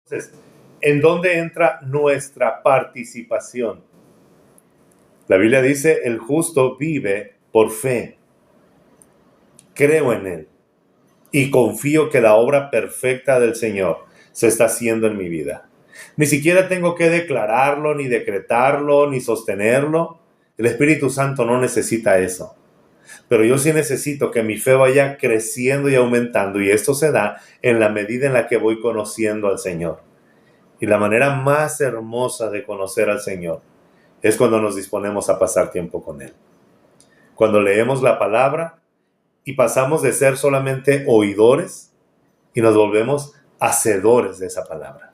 Entonces, ¿en dónde entra nuestra participación? La Biblia dice, el justo vive por fe. Creo en Él y confío que la obra perfecta del Señor se está haciendo en mi vida. Ni siquiera tengo que declararlo, ni decretarlo, ni sostenerlo. El Espíritu Santo no necesita eso. Pero yo sí necesito que mi fe vaya creciendo y aumentando, y esto se da en la medida en la que voy conociendo al Señor. Y la manera más hermosa de conocer al Señor es cuando nos disponemos a pasar tiempo con Él. Cuando leemos la palabra y pasamos de ser solamente oidores y nos volvemos hacedores de esa palabra.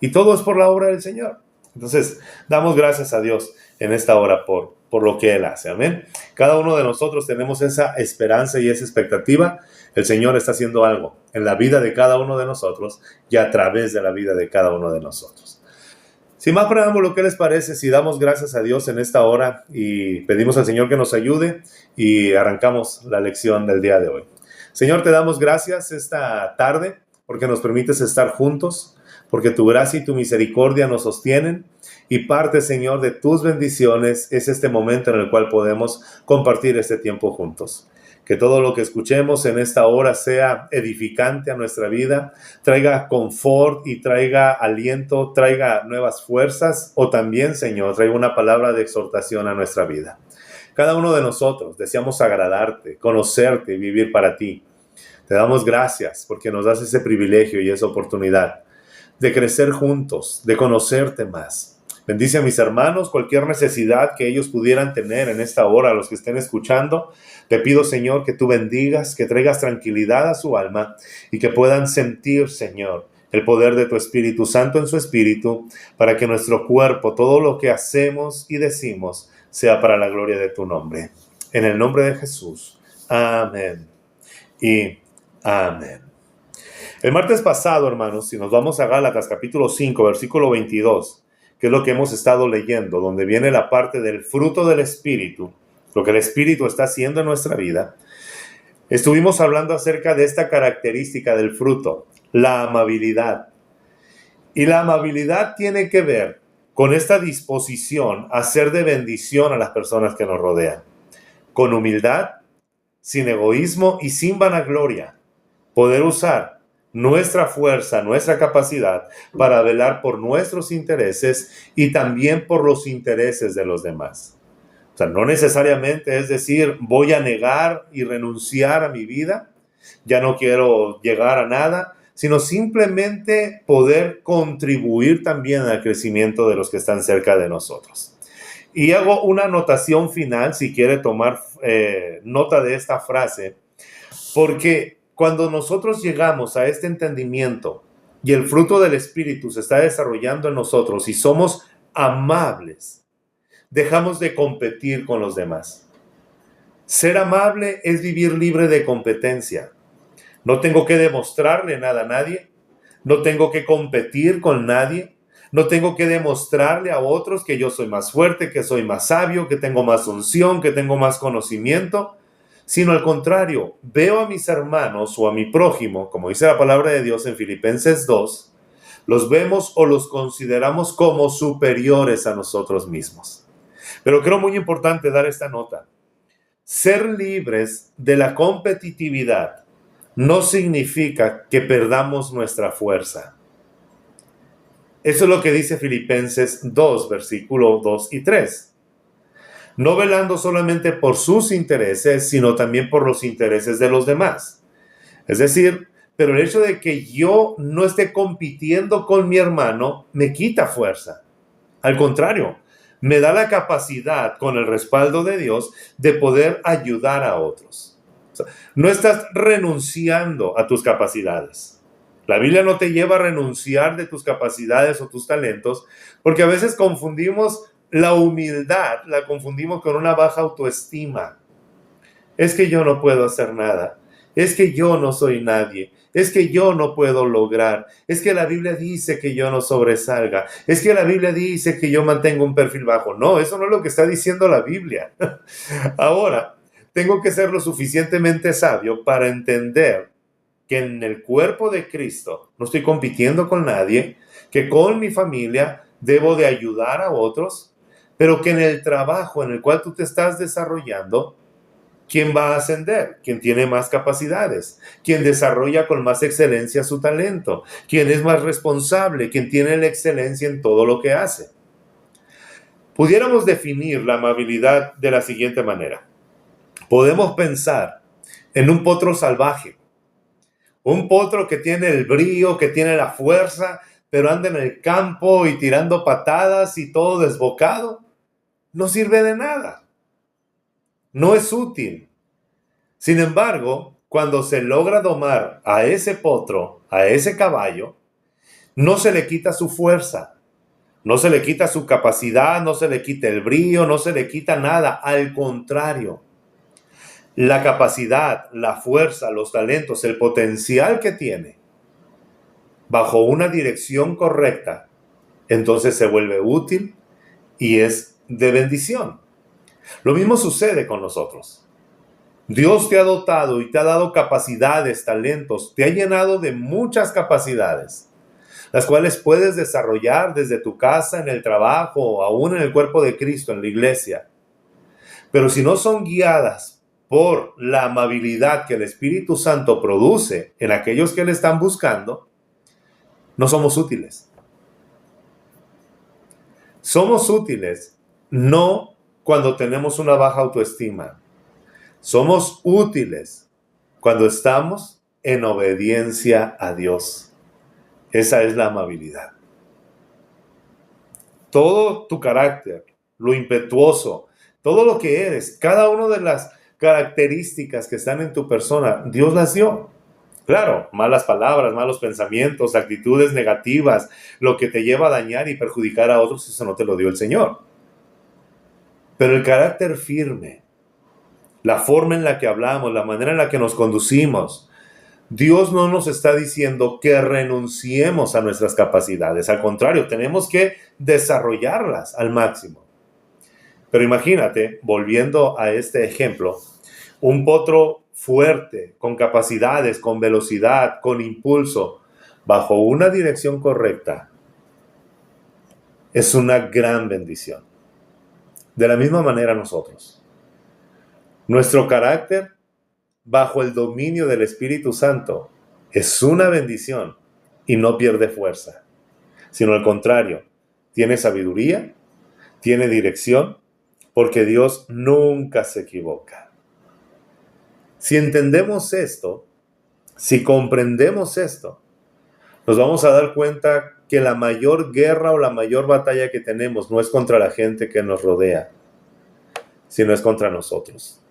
Y todo es por la obra del Señor. Entonces, damos gracias a Dios en esta hora por lo que Él hace. Amén. Cada uno de nosotros tenemos esa esperanza y esa expectativa. El Señor está haciendo algo en la vida de cada uno de nosotros y a través de la vida de cada uno de nosotros. Sin más preámbulo, ¿qué les parece si damos gracias a Dios en esta hora y pedimos al Señor que nos ayude y arrancamos la lección del día de hoy? Señor, te damos gracias esta tarde porque nos permites estar juntos, porque tu gracia y tu misericordia nos sostienen, y parte, Señor, de tus bendiciones es este momento en el cual podemos compartir este tiempo juntos. Que todo lo que escuchemos en esta hora sea edificante a nuestra vida, traiga confort y traiga aliento, traiga nuevas fuerzas, o también, Señor, traiga una palabra de exhortación a nuestra vida. Cada uno de nosotros deseamos agradarte, conocerte y vivir para ti. Te damos gracias porque nos das ese privilegio y esa oportunidad de crecer juntos, de conocerte más. Bendice a mis hermanos, cualquier necesidad que ellos pudieran tener en esta hora, los que estén escuchando. Te pido, Señor, que tú bendigas, que traigas tranquilidad a su alma y que puedan sentir, Señor, el poder de tu Espíritu Santo en su espíritu, para que nuestro cuerpo, todo lo que hacemos y decimos, sea para la gloria de tu nombre. En el nombre de Jesús. Amén y amén. El martes pasado, hermanos, si nos vamos a Gálatas capítulo 5, versículo 22, que es lo que hemos estado leyendo, donde viene la parte del fruto del Espíritu, lo que el Espíritu está haciendo en nuestra vida, estuvimos hablando acerca de esta característica del fruto, la amabilidad. Y la amabilidad tiene que ver con esta disposición a ser de bendición a las personas que nos rodean, con humildad, sin egoísmo y sin vanagloria, poder usar nuestra fuerza, nuestra capacidad para velar por nuestros intereses y también por los intereses de los demás. O sea, no necesariamente es decir, voy a negar y renunciar a mi vida, ya no quiero llegar a nada, sino simplemente poder contribuir también al crecimiento de los que están cerca de nosotros. Y hago una anotación final, si quiere tomar nota de esta frase, porque cuando nosotros llegamos a este entendimiento y el fruto del Espíritu se está desarrollando en nosotros y somos amables, dejamos de competir con los demás. Ser amable es vivir libre de competencia. No tengo que demostrarle nada a nadie, no tengo que competir con nadie, no tengo que demostrarle a otros que yo soy más fuerte, que soy más sabio, que tengo más unción, que tengo más conocimiento, sino al contrario, veo a mis hermanos o a mi prójimo, como dice la palabra de Dios en Filipenses 2, los vemos o los consideramos como superiores a nosotros mismos. Pero creo muy importante dar esta nota. Ser libres de la competitividad no significa que perdamos nuestra fuerza. Eso es lo que dice Filipenses 2, versículos 2 y 3. No velando solamente por sus intereses, sino también por los intereses de los demás. Es decir, pero el hecho de que yo no esté compitiendo con mi hermano me quita fuerza. Al contrario, me da la capacidad, con el respaldo de Dios, de poder ayudar a otros. O sea, no estás renunciando a tus capacidades. La Biblia no te lleva a renunciar de tus capacidades o tus talentos, porque a veces confundimos la humildad, la confundimos con una baja autoestima. Es que yo no puedo hacer nada. Es que yo no soy nadie. Es que yo no puedo lograr. Es que la Biblia dice que yo no sobresalga. Es que la Biblia dice que yo mantengo un perfil bajo. No, eso no es lo que está diciendo la Biblia. Ahora, tengo que ser lo suficientemente sabio para entender que en el cuerpo de Cristo no estoy compitiendo con nadie, que con mi familia debo de ayudar a otros, pero que en el trabajo en el cual tú te estás desarrollando, ¿quién va a ascender? ¿Quién tiene más capacidades? ¿Quién desarrolla con más excelencia su talento? ¿Quién es más responsable? ¿Quién tiene la excelencia en todo lo que hace? Pudiéramos definir la amabilidad de la siguiente manera. Podemos pensar en un potro salvaje. Un potro que tiene el brío, que tiene la fuerza, pero anda en el campo y tirando patadas y todo desbocado. No sirve de nada. No es útil. Sin embargo, cuando se logra domar a ese potro, a ese caballo, no se le quita su fuerza, no se le quita su capacidad, no se le quita el brío, no se le quita nada. Al contrario, la capacidad, la fuerza, los talentos, el potencial que tiene, bajo una dirección correcta, entonces se vuelve útil y es de bendición. Lo mismo sucede con nosotros. Dios te ha dotado y te ha dado capacidades, talentos, te ha llenado de muchas capacidades, las cuales puedes desarrollar desde tu casa, en el trabajo, aún en el cuerpo de Cristo, en la iglesia. Pero si no son guiadas por la amabilidad que el Espíritu Santo produce en aquellos que le están buscando, no somos útiles. Somos útiles no cuando tenemos una baja autoestima. Somos útiles cuando estamos en obediencia a Dios. Esa es la amabilidad. Todo tu carácter, lo impetuoso, todo lo que eres, cada una de las características que están en tu persona, Dios las dio. Claro, malas palabras, malos pensamientos, actitudes negativas, lo que te lleva a dañar y perjudicar a otros, eso no te lo dio el Señor. Pero el carácter firme, la forma en la que hablamos, la manera en la que nos conducimos, Dios no nos está diciendo que renunciemos a nuestras capacidades. Al contrario, tenemos que desarrollarlas al máximo. Pero imagínate, volviendo a este ejemplo, un potro fuerte, con capacidades, con velocidad, con impulso, bajo una dirección correcta, es una gran bendición. De la misma manera nosotros. Nuestro carácter, bajo el dominio del Espíritu Santo, es una bendición y no pierde fuerza, sino al contrario, tiene sabiduría, tiene dirección, porque Dios nunca se equivoca. Si entendemos esto, si comprendemos esto, nos vamos a dar cuenta que la mayor guerra o la mayor batalla que tenemos no es contra la gente que nos rodea, sino es contra nosotros.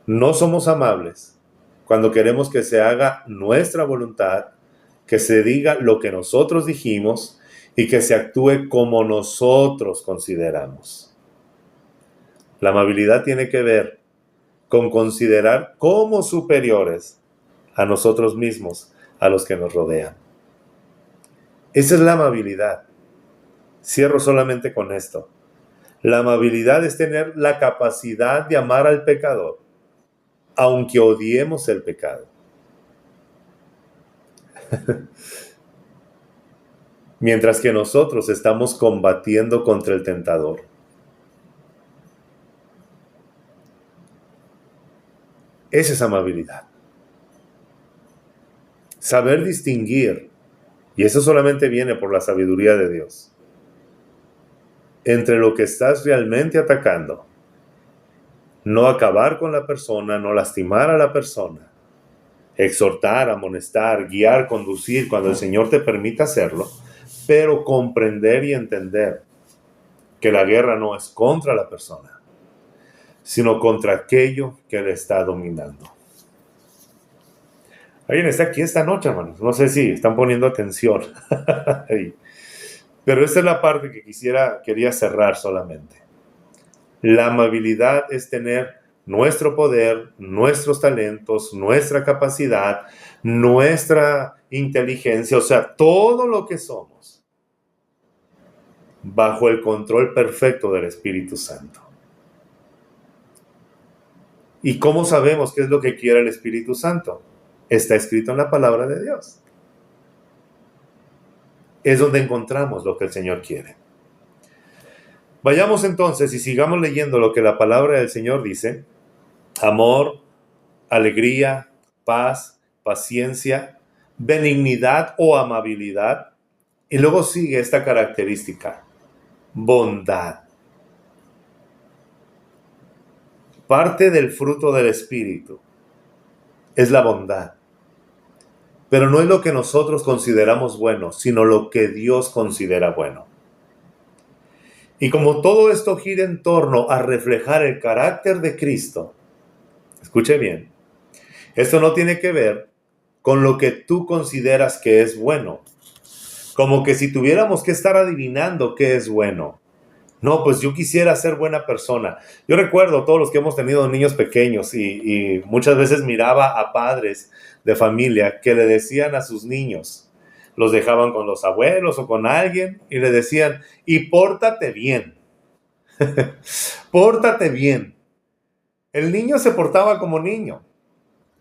No somos amables cuando queremos que se haga nuestra voluntad, que se diga lo que nosotros dijimos y que se actúe como nosotros consideramos. La amabilidad tiene que ver con considerar como superiores a nosotros mismos, a los que nos rodean. Esa es la amabilidad. Cierro solamente con esto. La amabilidad es tener la capacidad de amar al pecador, aunque odiemos el pecado. Mientras que nosotros estamos combatiendo contra el tentador. Esa es amabilidad. Saber distinguir, y eso solamente viene por la sabiduría de Dios, entre lo que estás realmente atacando. No acabar con la persona, no lastimar a la persona. Exhortar, amonestar, guiar, conducir cuando el Señor te permita hacerlo, pero comprender y entender que la guerra no es contra la persona, sino contra aquello que le está dominando. ¿Alguien está aquí esta noche, hermanos? No sé si están poniendo atención. Pero esta es la parte que quería cerrar solamente. La amabilidad es tener nuestro poder, nuestros talentos, nuestra capacidad, nuestra inteligencia, o sea, todo lo que somos, bajo el control perfecto del Espíritu Santo. ¿Y cómo sabemos qué es lo que quiere el Espíritu Santo? Está escrito en la palabra de Dios. Es donde encontramos lo que el Señor quiere. Vayamos entonces y sigamos leyendo lo que la palabra del Señor dice. Amor, alegría, paz, paciencia, benignidad o amabilidad. Y luego sigue esta característica, bondad. Parte del fruto del Espíritu es la bondad. Pero no es lo que nosotros consideramos bueno, sino lo que Dios considera bueno. Y como todo esto gira en torno a reflejar el carácter de Cristo, escuche bien, esto no tiene que ver con lo que tú consideras que es bueno. Como que si tuviéramos que estar adivinando qué es bueno. No, pues yo quisiera ser buena persona. Yo recuerdo todos los que hemos tenido niños pequeños y muchas veces miraba a padres de familia que le decían a sus niños, los dejaban con los abuelos o con alguien y le decían, y pórtate bien, pórtate bien. El niño se portaba como niño.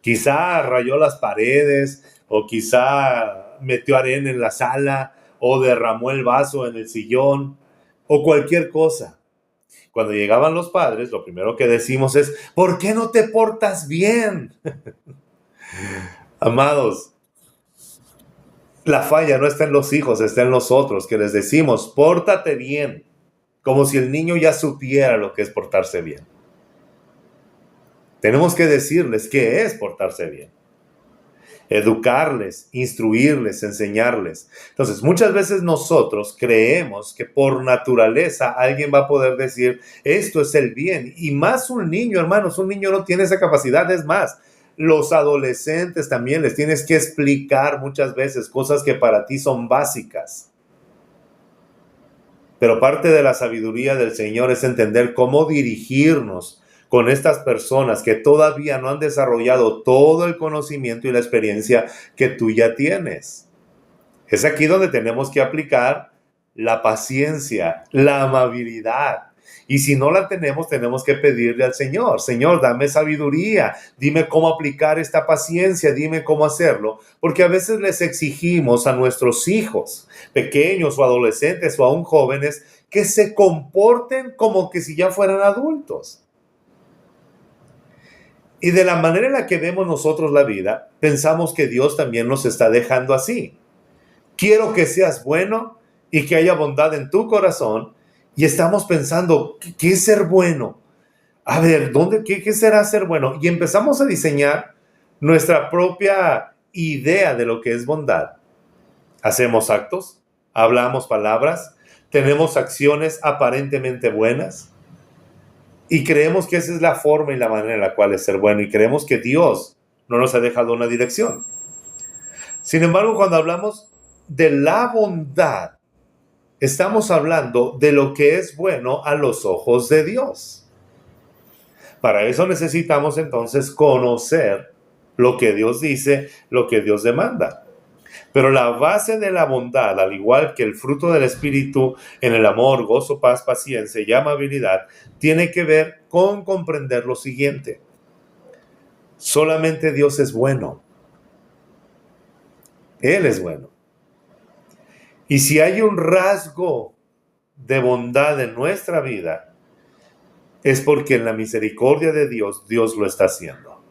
Quizá rayó las paredes o quizá metió arena en la sala o derramó el vaso en el sillón o cualquier cosa. Cuando llegaban los padres, lo primero que decimos es, ¿por qué no te portas bien? Amados, la falla no está en los hijos, está en nosotros, que les decimos, pórtate bien, como si el niño ya supiera lo que es portarse bien. Tenemos que decirles qué es portarse bien. Educarles, instruirles, enseñarles. Entonces, muchas veces nosotros creemos que por naturaleza alguien va a poder decir, esto es el bien. Y más un niño, hermanos, un niño no tiene esa capacidad. Es más, los adolescentes también les tienes que explicar muchas veces cosas que para ti son básicas. Pero parte de la sabiduría del Señor es entender cómo dirigirnos con estas personas que todavía no han desarrollado todo el conocimiento y la experiencia que tú ya tienes. Es aquí donde tenemos que aplicar la paciencia, la amabilidad. Y si no la tenemos, tenemos que pedirle al Señor, Señor, dame sabiduría, dime cómo aplicar esta paciencia, dime cómo hacerlo. Porque a veces les exigimos a nuestros hijos, pequeños o adolescentes o aún jóvenes, que se comporten como que si ya fueran adultos. Y de la manera en la que vemos nosotros la vida, pensamos que Dios también nos está dejando así. Quiero que seas bueno y que haya bondad en tu corazón. Y estamos pensando, ¿qué es ser bueno? A ver, ¿qué será ser bueno? Y empezamos a diseñar nuestra propia idea de lo que es bondad. Hacemos actos, hablamos palabras, tenemos acciones aparentemente buenas. Y creemos que esa es la forma y la manera en la cual es ser bueno. Y creemos que Dios no nos ha dejado una dirección. Sin embargo, cuando hablamos de la bondad, estamos hablando de lo que es bueno a los ojos de Dios. Para eso necesitamos entonces conocer lo que Dios dice, lo que Dios demanda. Pero la base de la bondad, al igual que el fruto del Espíritu en el amor, gozo, paz, paciencia y amabilidad, tiene que ver con comprender lo siguiente. Solamente Dios es bueno. Él es bueno. Y si hay un rasgo de bondad en nuestra vida, es porque en la misericordia de Dios, Dios lo está haciendo.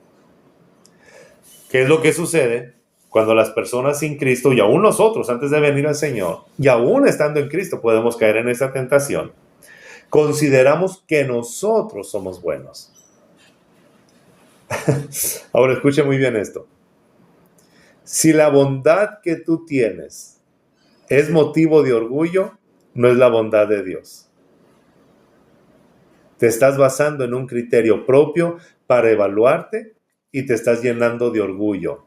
¿Qué es lo que sucede? Cuando las personas sin Cristo, y aún nosotros antes de venir al Señor, y aún estando en Cristo podemos caer en esa tentación, consideramos que nosotros somos buenos. Ahora escuche muy bien esto. Si la bondad que tú tienes es motivo de orgullo, no es la bondad de Dios. Te estás basando en un criterio propio para evaluarte y te estás llenando de orgullo.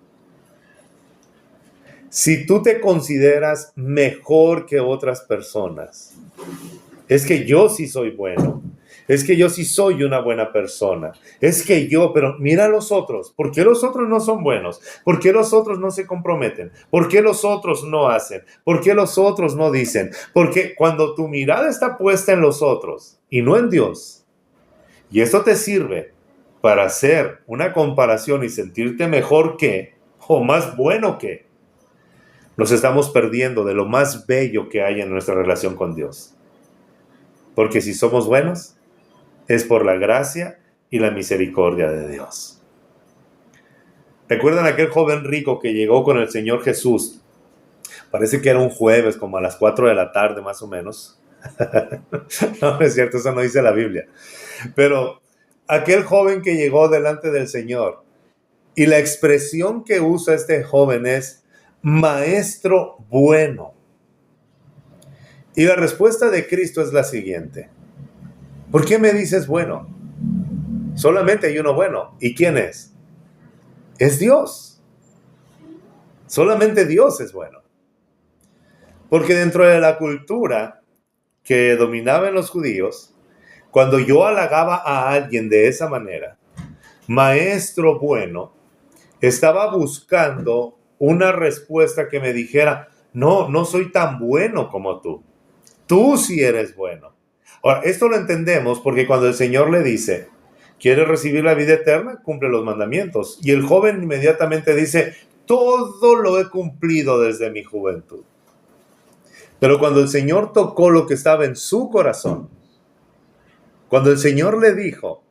Si tú te consideras mejor que otras personas, es que yo sí soy bueno, es que yo sí soy una buena persona, pero mira a los otros, ¿por qué los otros no son buenos? ¿Por qué los otros no se comprometen? ¿Por qué los otros no hacen? ¿Por qué los otros no dicen? Porque cuando tu mirada está puesta en los otros y no en Dios, y esto te sirve para hacer una comparación y sentirte mejor que, o más bueno que, nos estamos perdiendo de lo más bello que hay en nuestra relación con Dios. Porque si somos buenos, es por la gracia y la misericordia de Dios. ¿Recuerdan aquel joven rico que llegó con el Señor Jesús? Parece que era un jueves, como a las 4 de la tarde más o menos. No, no es cierto, eso no dice la Biblia. Pero aquel joven que llegó delante del Señor, y la expresión que usa este joven es maestro bueno. Y la respuesta de Cristo es la siguiente: ¿por qué me dices bueno? Solamente hay uno bueno. ¿Y quién es? Es Dios. Solamente Dios es bueno. Porque dentro de la cultura que dominaba en los judíos, cuando yo halagaba a alguien de esa manera, maestro bueno, estaba buscando una respuesta que me dijera, no, no soy tan bueno como tú. Tú sí eres bueno. Ahora, esto lo entendemos porque cuando el Señor le dice, ¿quieres recibir la vida eterna? Cumple los mandamientos. Y el joven inmediatamente dice, todo lo he cumplido desde mi juventud. Pero cuando el Señor tocó lo que estaba en su corazón, cuando el Señor le dijo,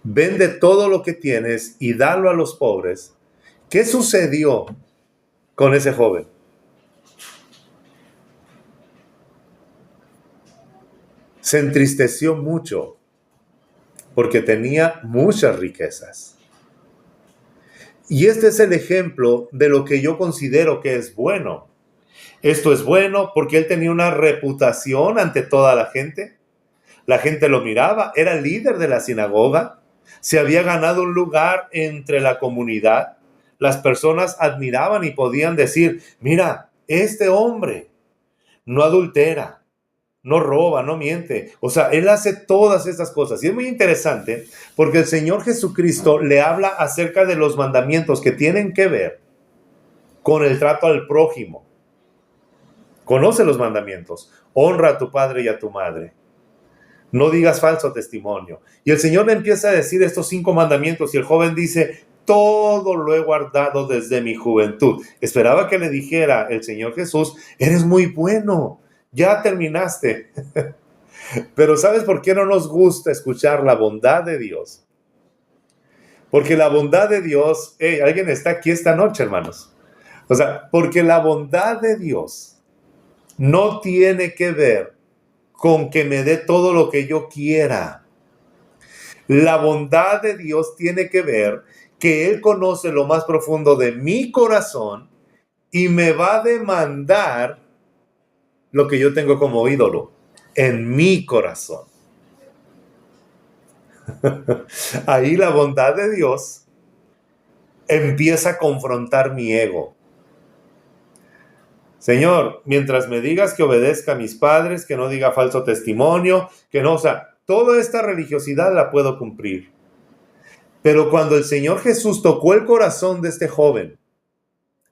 vende todo lo que tienes y dalo a los pobres, ¿qué sucedió con ese joven? Se entristeció mucho porque tenía muchas riquezas. Y este es el ejemplo de lo que yo considero que es bueno. Esto es bueno porque él tenía una reputación ante toda la gente. La gente lo miraba, era líder de la sinagoga, se había ganado un lugar entre la comunidad. Las personas admiraban y podían decir, mira, este hombre no adultera, no roba, no miente. O sea, él hace todas estas cosas. Y es muy interesante porque el Señor Jesucristo le habla acerca de los mandamientos que tienen que ver con el trato al prójimo. Conoce los mandamientos. Honra a tu padre y a tu madre. No digas falso testimonio. Y el Señor le empieza a decir estos 5 mandamientos y el joven dice, todo lo he guardado desde mi juventud. Esperaba que le dijera el Señor Jesús, eres muy bueno, ya terminaste. Pero ¿sabes por qué no nos gusta escuchar la bondad de Dios? Porque la bondad de Dios, alguien está aquí esta noche, hermanos. O sea, porque la bondad de Dios no tiene que ver con que me dé todo lo que yo quiera. La bondad de Dios tiene que ver que Él conoce lo más profundo de mi corazón y me va a demandar lo que yo tengo como ídolo en mi corazón. Ahí la bondad de Dios empieza a confrontar mi ego. Señor, mientras me digas que obedezca a mis padres, que no diga falso testimonio, que no, o sea, toda esta religiosidad la puedo cumplir. Pero cuando el Señor Jesús tocó el corazón de este joven,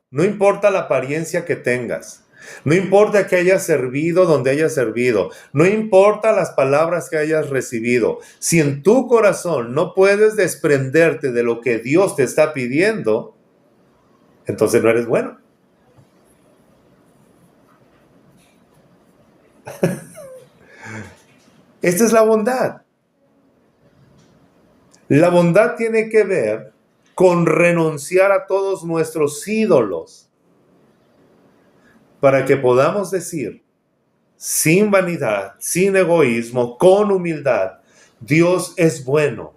no importa la apariencia que tengas, no importa que hayas servido donde hayas servido, no importa las palabras que hayas recibido, si en tu corazón no puedes desprenderte de lo que Dios te está pidiendo, entonces no eres bueno. Esta es la bondad. La bondad tiene que ver con renunciar a todos nuestros ídolos para que podamos decir, sin vanidad, sin egoísmo, con humildad, Dios es bueno.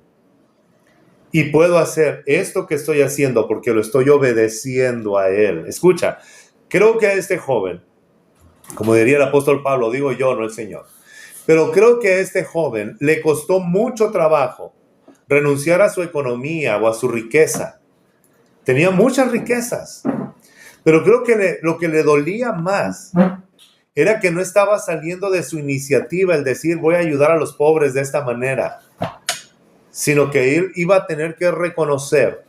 Y puedo hacer esto que estoy haciendo porque lo estoy obedeciendo a Él. Escucha, creo que a este joven, como diría el apóstol Pablo, digo yo, no el Señor, pero creo que a este joven le costó mucho trabajo renunciar a su economía o a su riqueza. Tenía muchas riquezas, pero creo que lo que le dolía más era que no estaba saliendo de su iniciativa el decir voy a ayudar a los pobres de esta manera, sino que él iba a tener que reconocer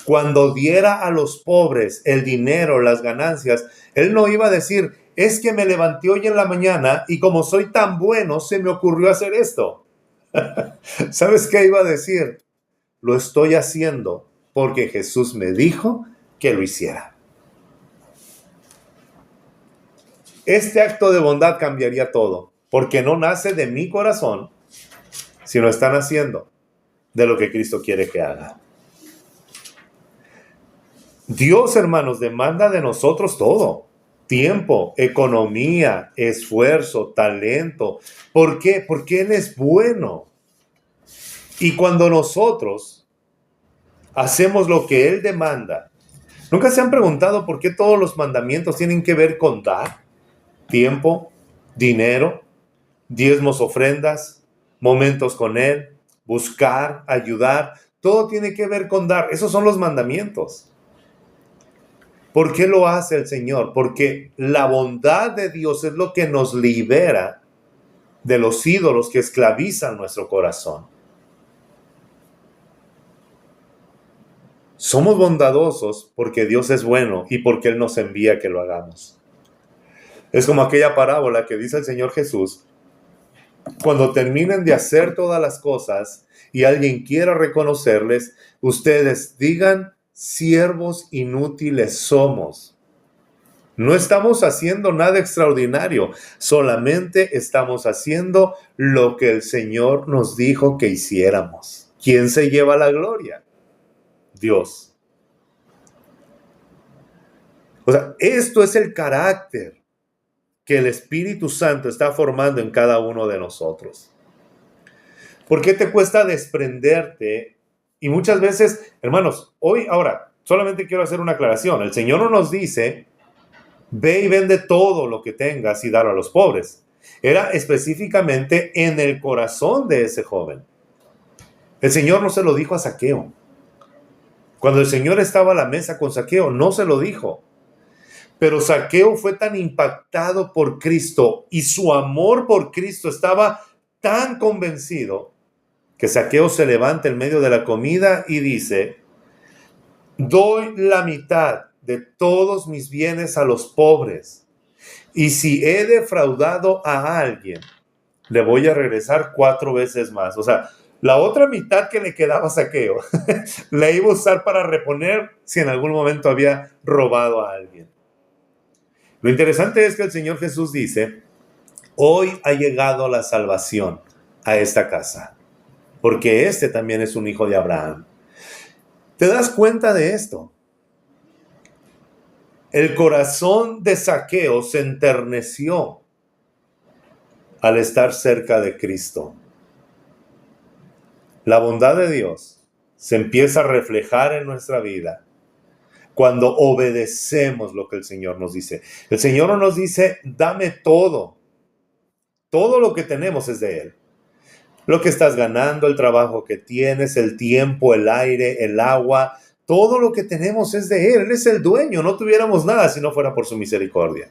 cuando diera a los pobres el dinero, las ganancias, él no iba a decir es que me levanté hoy en la mañana y como soy tan bueno se me ocurrió hacer esto. ¿Sabes qué iba a decir? Lo estoy haciendo porque Jesús me dijo que lo hiciera. Este acto de bondad cambiaría todo, porque no nace de mi corazón, sino están haciendo de lo que Cristo quiere que haga. Dios, hermanos, demanda de nosotros todo. Tiempo, economía, esfuerzo, talento. ¿Por qué? Porque Él es bueno. Y cuando nosotros hacemos lo que Él demanda, ¿nunca se han preguntado por qué todos los mandamientos tienen que ver con dar? Tiempo, dinero, diezmos, ofrendas, momentos con Él, buscar, ayudar. Todo tiene que ver con dar. Esos son los mandamientos. ¿Por qué lo hace el Señor? Porque la bondad de Dios es lo que nos libera de los ídolos que esclavizan nuestro corazón. Somos bondadosos porque Dios es bueno y porque Él nos envía que lo hagamos. Es como aquella parábola que dice el Señor Jesús: cuando terminen de hacer todas las cosas y alguien quiera reconocerles, ustedes digan: siervos inútiles somos. No estamos haciendo nada extraordinario, solamente estamos haciendo lo que el Señor nos dijo que hiciéramos. ¿Quién se lleva la gloria? Dios. O sea, esto es el carácter que el Espíritu Santo está formando en cada uno de nosotros. ¿Por qué te cuesta desprenderte? Y muchas veces, hermanos, ahora, solamente quiero hacer una aclaración. El Señor no nos dice: ve y vende todo lo que tengas y dalo a los pobres. Era específicamente en el corazón de ese joven. El Señor no se lo dijo a Zaqueo. Cuando el Señor estaba a la mesa con Zaqueo, no se lo dijo. Pero Zaqueo fue tan impactado por Cristo y su amor por Cristo estaba tan convencido que Zaqueo se levanta en medio de la comida y dice: doy la mitad de todos mis bienes a los pobres, y si he defraudado a alguien, le voy a regresar 4 veces más. O sea, la otra mitad que le quedaba a Zaqueo la iba a usar para reponer si en algún momento había robado a alguien. Lo interesante es que el Señor Jesús dice: hoy ha llegado la salvación a esta casa, porque este también es un hijo de Abraham. ¿Te das cuenta de esto? El corazón de Zaqueo se enterneció al estar cerca de Cristo. La bondad de Dios se empieza a reflejar en nuestra vida cuando obedecemos lo que el Señor nos dice. El Señor no nos dice: dame todo. Todo lo que tenemos es de Él. Lo que estás ganando, el trabajo que tienes, el tiempo, el aire, el agua, todo lo que tenemos es de Él. Él es el dueño. No tuviéramos nada si no fuera por su misericordia.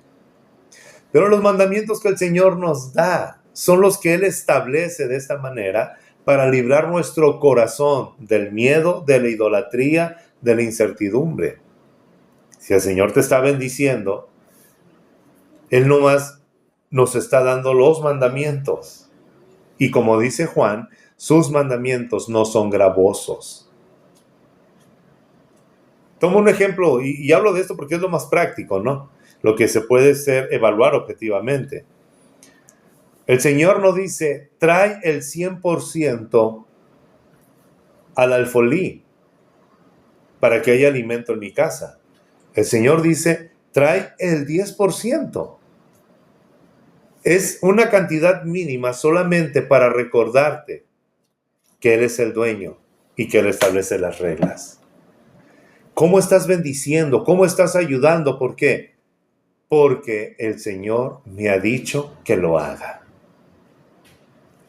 Pero los mandamientos que el Señor nos da son los que Él establece de esta manera para librar nuestro corazón del miedo, de la idolatría, de la incertidumbre. Si el Señor te está bendiciendo, Él nomás nos está dando los mandamientos. Y como dice Juan, sus mandamientos no son gravosos. Tomo un ejemplo y hablo de esto porque es lo más práctico, ¿no? Lo que se puede evaluar objetivamente. El Señor no dice: trae el 100% al alfolí para que haya alimento en mi casa. El Señor dice: trae el 10%. Es una cantidad mínima solamente para recordarte que Él es el dueño y que Él establece las reglas. ¿Cómo estás bendiciendo? ¿Cómo estás ayudando? ¿Por qué? Porque el Señor me ha dicho que lo haga.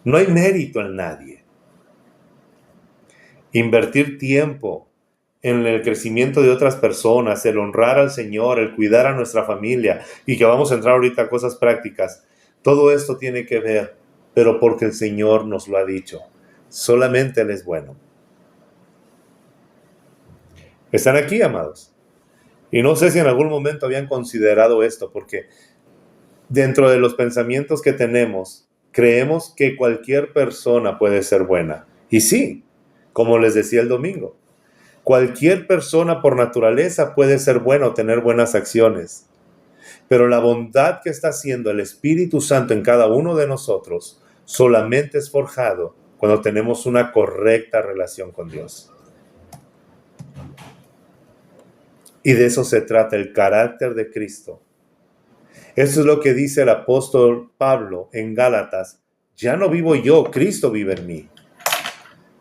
No hay mérito en nadie. Invertir tiempo en el crecimiento de otras personas, el honrar al Señor, el cuidar a nuestra familia, y que vamos a entrar ahorita a cosas prácticas. Todo esto tiene que ver, pero porque el Señor nos lo ha dicho. Solamente Él es bueno. ¿Están aquí, amados? Y no sé si en algún momento habían considerado esto, porque dentro de los pensamientos que tenemos, creemos que cualquier persona puede ser buena. Y sí, como les decía el domingo, cualquier persona por naturaleza puede ser buena o tener buenas acciones. Pero la bondad que está haciendo el Espíritu Santo en cada uno de nosotros solamente es forjado cuando tenemos una correcta relación con Dios. Y de eso se trata el carácter de Cristo. Eso es lo que dice el apóstol Pablo en Gálatas. Ya no vivo yo, Cristo vive en mí.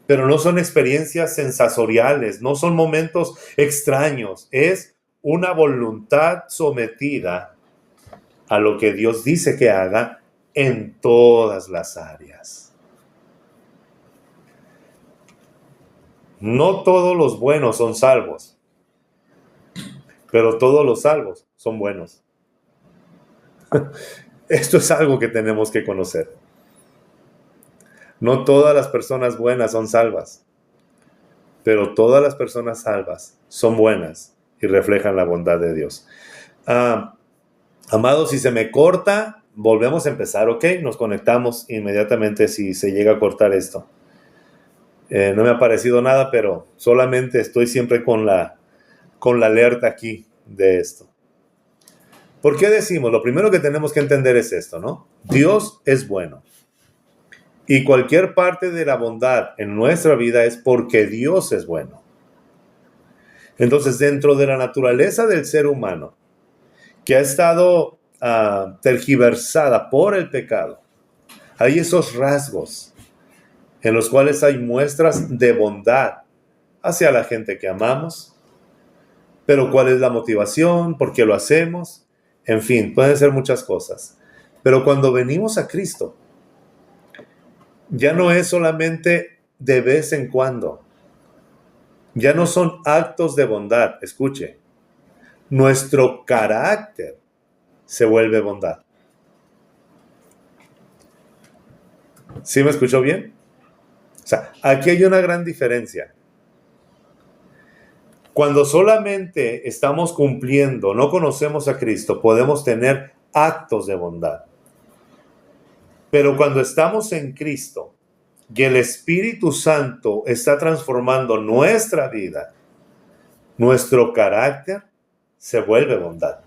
Pero no son experiencias sensoriales, no son momentos extraños. Es una voluntad sometida a lo que Dios dice que haga en todas las áreas. No todos los buenos son salvos, pero todos los salvos son buenos. Esto es algo que tenemos que conocer. No todas las personas buenas son salvas, pero todas las personas salvas son buenas y reflejan la bondad de Dios. Amados, si se me corta, volvemos a empezar, ¿ok? Nos conectamos inmediatamente si se llega a cortar esto. No me ha parecido nada, pero solamente estoy siempre con la alerta aquí de esto. ¿Por qué decimos? Lo primero que tenemos que entender es esto, ¿no? Dios es bueno. Y cualquier parte de la bondad en nuestra vida es porque Dios es bueno. Entonces, dentro de la naturaleza del ser humano, que ha estado tergiversada por el pecado, hay esos rasgos en los cuales hay muestras de bondad hacia la gente que amamos. Pero ¿cuál es la motivación? ¿Por qué lo hacemos? En fin, pueden ser muchas cosas. Pero cuando venimos a Cristo, ya no es solamente de vez en cuando. Ya no son actos de bondad. Escuche, nuestro carácter se vuelve bondad. ¿Sí me escuchó bien? O sea, aquí hay una gran diferencia. Cuando solamente estamos cumpliendo, no conocemos a Cristo, podemos tener actos de bondad. Pero cuando estamos en Cristo y el Espíritu Santo está transformando nuestra vida, nuestro carácter se vuelve bondad.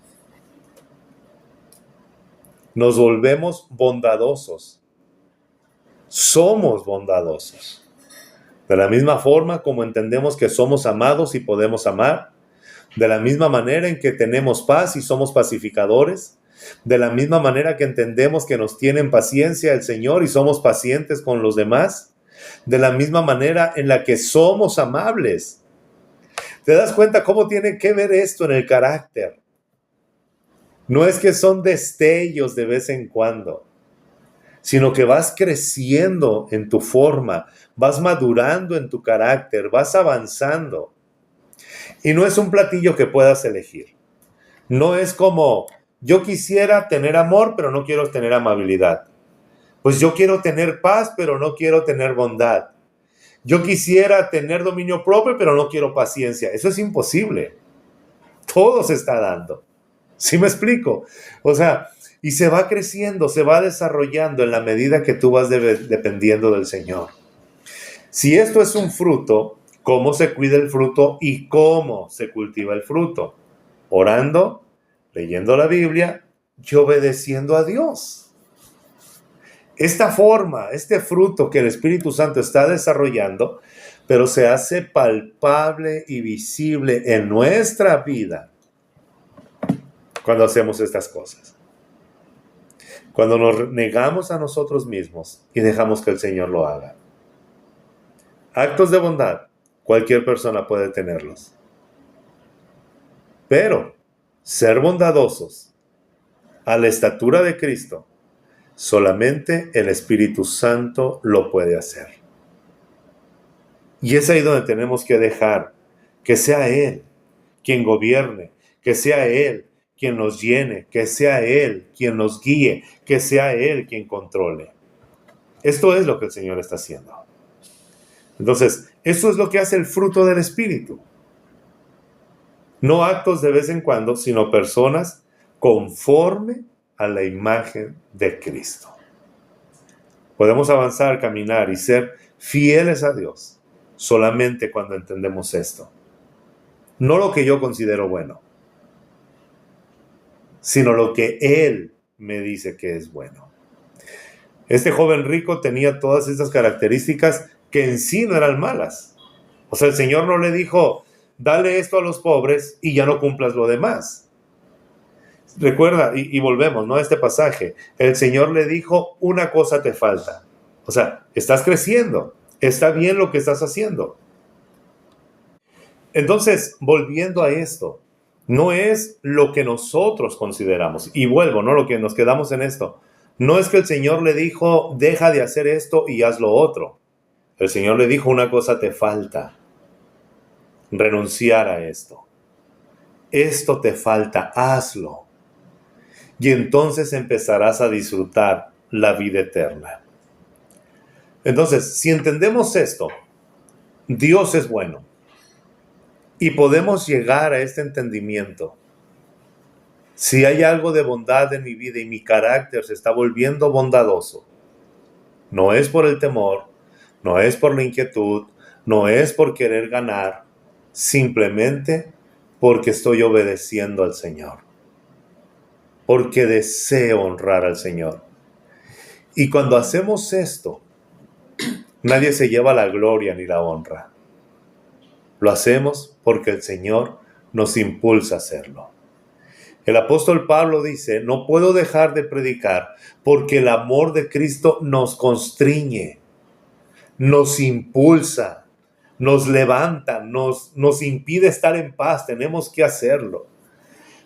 Nos volvemos bondadosos. Somos bondadosos. De la misma forma como entendemos que somos amados y podemos amar, de la misma manera en que tenemos paz y somos pacificadores, de la misma manera que entendemos que nos tiene en paciencia el Señor y somos pacientes con los demás, de la misma manera en la que somos amables. ¿Te das cuenta cómo tiene que ver esto en el carácter? No es que son destellos de vez en cuando, sino que vas creciendo en tu forma, vas madurando en tu carácter, vas avanzando. Y no es un platillo que puedas elegir. No es como, yo quisiera tener amor, pero no quiero tener amabilidad. Pues yo quiero tener paz, pero no quiero tener bondad. Yo quisiera tener dominio propio, pero no quiero paciencia. Eso es imposible. Todo se está dando. ¿Sí me explico? O sea, y se va creciendo, se va desarrollando en la medida que tú vas dependiendo del Señor. Si esto es un fruto, ¿cómo se cuida el fruto y cómo se cultiva el fruto? Orando, leyendo la Biblia y obedeciendo a Dios. Esta forma, este fruto que el Espíritu Santo está desarrollando, pero se hace palpable y visible en nuestra vida cuando hacemos estas cosas. Cuando nos negamos a nosotros mismos y dejamos que el Señor lo haga. Actos de bondad, cualquier persona puede tenerlos. Pero ser bondadosos a la estatura de Cristo, solamente el Espíritu Santo lo puede hacer. Y es ahí donde tenemos que dejar que sea Él quien gobierne, que sea Él quien nos llene, que sea Él quien nos guíe, que sea Él quien controle. Esto es lo que el Señor está haciendo. Entonces, eso es lo que hace el fruto del Espíritu. No actos de vez en cuando, sino personas conforme a la imagen de Cristo. Podemos avanzar, caminar y ser fieles a Dios solamente cuando entendemos esto. No lo que yo considero bueno, sino lo que Él me dice que es bueno. Este joven rico tenía todas estas características que en sí no eran malas. O sea, el Señor no le dijo, dale esto a los pobres y ya no cumplas lo demás. Recuerda, y volvemos, ¿no? A este pasaje. El Señor le dijo, una cosa te falta. O sea, estás creciendo. Está bien lo que estás haciendo. Entonces, volviendo a esto, no es lo que nosotros consideramos. Y vuelvo, ¿no? Lo que nos quedamos en esto. No es que el Señor le dijo, deja de hacer esto y haz lo otro. El Señor le dijo, una cosa te falta. Renunciar a esto. Esto te falta, hazlo. Y entonces empezarás a disfrutar la vida eterna. Entonces, si entendemos esto, Dios es bueno. Y podemos llegar a este entendimiento. Si hay algo de bondad en mi vida y mi carácter se está volviendo bondadoso, no es por el temor, no es por la inquietud, no es por querer ganar, simplemente porque estoy obedeciendo al Señor, porque deseo honrar al Señor. Y cuando hacemos esto, nadie se lleva la gloria ni la honra. Lo hacemos porque el Señor nos impulsa a hacerlo. El apóstol Pablo dice, no puedo dejar de predicar porque el amor de Cristo nos constriñe, nos impulsa, nos levanta, nos impide estar en paz. Tenemos que hacerlo.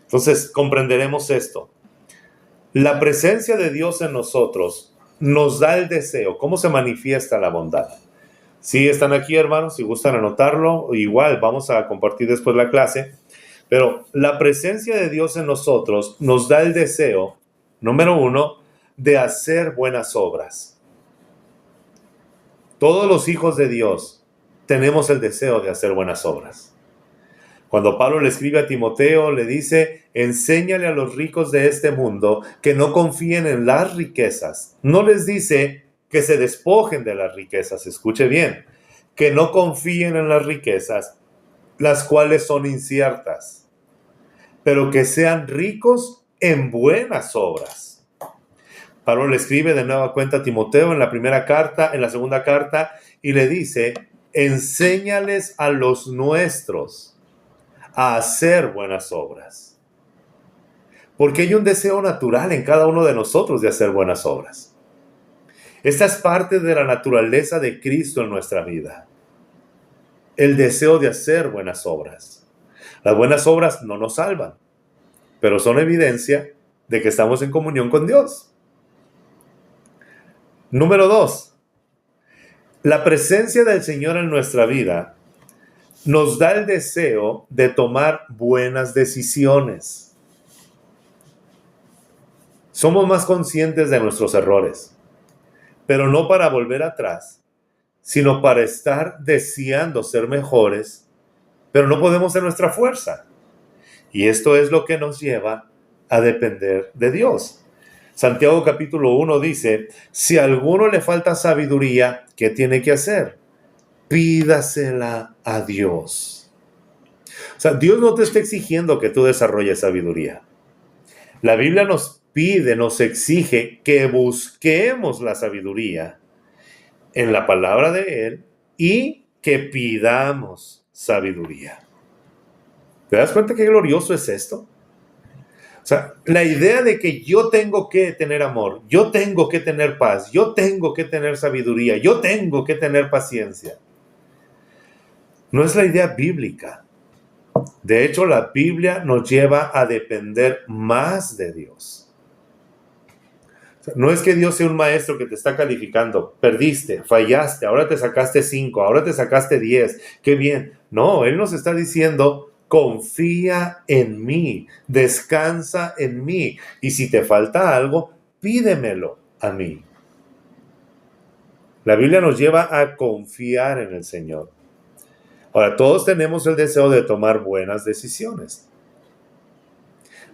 Entonces comprenderemos esto. La presencia de Dios en nosotros nos da el deseo. ¿Cómo se manifiesta la bondad? Si están aquí, hermanos, si gustan anotarlo, igual vamos a compartir después la clase. Pero la presencia de Dios en nosotros nos da el deseo, número 1, de hacer buenas obras. Todos los hijos de Dios tenemos el deseo de hacer buenas obras. Cuando Pablo le escribe a Timoteo, le dice, enséñale a los ricos de este mundo que no confíen en las riquezas. No les dice que se despojen de las riquezas, escuche bien, que no confíen en las riquezas, las cuales son inciertas, pero que sean ricos en buenas obras. Pablo le escribe de nueva cuenta a Timoteo en la primera carta, en la segunda carta, y le dice, enséñales a los nuestros a hacer buenas obras. Porque hay un deseo natural en cada uno de nosotros de hacer buenas obras. Esta es parte de la naturaleza de Cristo en nuestra vida. El deseo de hacer buenas obras. Las buenas obras no nos salvan, pero son evidencia de que estamos en comunión con Dios. Número 2. La presencia del Señor en nuestra vida nos da el deseo de tomar buenas decisiones. Somos más conscientes de nuestros errores, pero no para volver atrás, sino para estar deseando ser mejores, pero no podemos en nuestra fuerza. Y esto es lo que nos lleva a depender de Dios. Santiago capítulo 1 dice, si a alguno le falta sabiduría, ¿qué tiene que hacer? Pídasela a Dios. O sea, Dios no te está exigiendo que tú desarrolles sabiduría. La Biblia nos pide, nos exige que busquemos la sabiduría en la palabra de Él y que pidamos sabiduría. ¿Te das cuenta qué glorioso es esto? O sea, la idea de que yo tengo que tener amor, yo tengo que tener paz, yo tengo que tener sabiduría, yo tengo que tener paciencia, no es la idea bíblica. De hecho, la Biblia nos lleva a depender más de Dios. O sea, no es que Dios sea un maestro que te está calificando, perdiste, fallaste, ahora te sacaste 5, ahora te sacaste 10, qué bien. No, Él nos está diciendo, confía en mí, descansa en mí, y si te falta algo, pídemelo a mí. La Biblia nos lleva a confiar en el Señor. Ahora, todos tenemos el deseo de tomar buenas decisiones.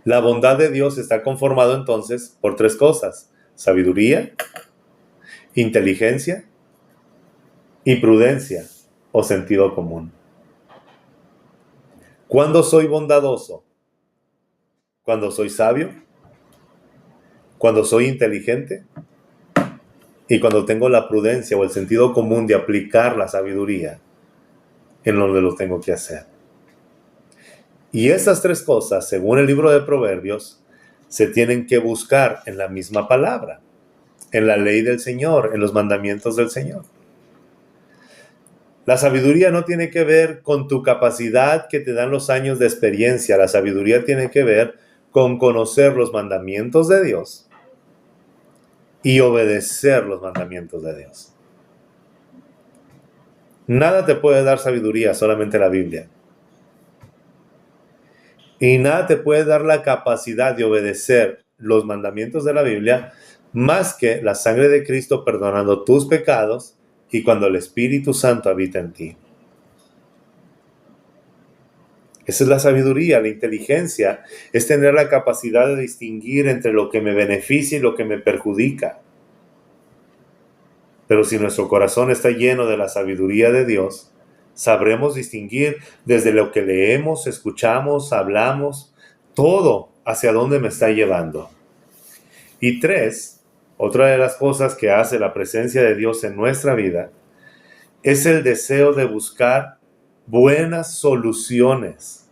La bondad de Dios está conformado entonces por 3 cosas: sabiduría, ¿Inteligencia, imprudencia o sentido común? ¿Cuándo soy bondadoso? ¿Cuando soy sabio? ¿Cuando soy inteligente? Y cuando tengo la prudencia o el sentido común de aplicar la sabiduría en donde lo tengo que hacer. Y estas tres cosas, según el libro de Proverbios, se tienen que buscar en la misma palabra, en la ley del Señor, en los mandamientos del Señor. La sabiduría no tiene que ver con tu capacidad que te dan los años de experiencia. La sabiduría tiene que ver con conocer los mandamientos de Dios y obedecer los mandamientos de Dios. Nada te puede dar sabiduría, solamente la Biblia. Y nada te puede dar la capacidad de obedecer los mandamientos de la Biblia más que la sangre de Cristo perdonando tus pecados y cuando el Espíritu Santo habita en ti. Esa es la sabiduría, la inteligencia, es tener la capacidad de distinguir entre lo que me beneficia y lo que me perjudica. Pero si nuestro corazón está lleno de la sabiduría de Dios, sabremos distinguir desde lo que leemos, escuchamos, hablamos, todo hacia dónde me está llevando. Y 3, otra de las cosas que hace la presencia de Dios en nuestra vida es el deseo de buscar buenas soluciones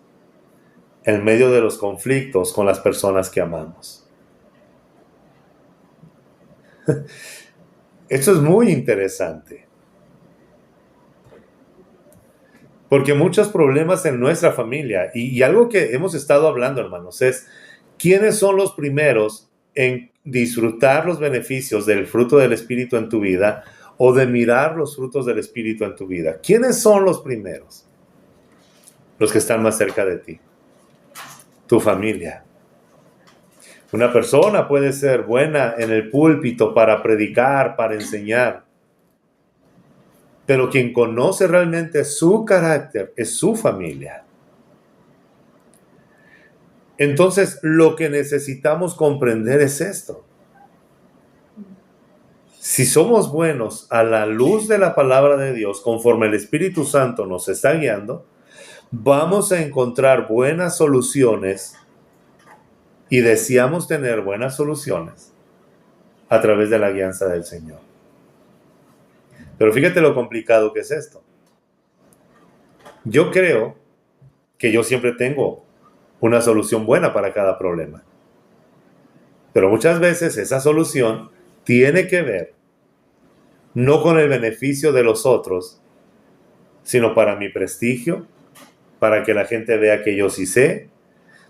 en medio de los conflictos con las personas que amamos. Esto es muy interesante. Porque muchos problemas en nuestra familia, y algo que hemos estado hablando, hermanos, es ¿quiénes son los primeros en disfrutar los beneficios del fruto del Espíritu en tu vida o de mirar los frutos del Espíritu en tu vida? ¿Quiénes son los primeros? Los que están más cerca de ti. Tu familia. Una persona puede ser buena en el púlpito para predicar, para enseñar. Pero quien conoce realmente su carácter es su familia. Entonces, lo que necesitamos comprender es esto. Si somos buenos a la luz de la palabra de Dios, conforme el Espíritu Santo nos está guiando, vamos a encontrar buenas soluciones y deseamos tener buenas soluciones a través de la guianza del Señor. Pero fíjate lo complicado que es esto. Yo creo que yo siempre tengo una solución buena para cada problema. Pero muchas veces esa solución tiene que ver no con el beneficio de los otros, sino para mi prestigio, para que la gente vea que yo sí sé,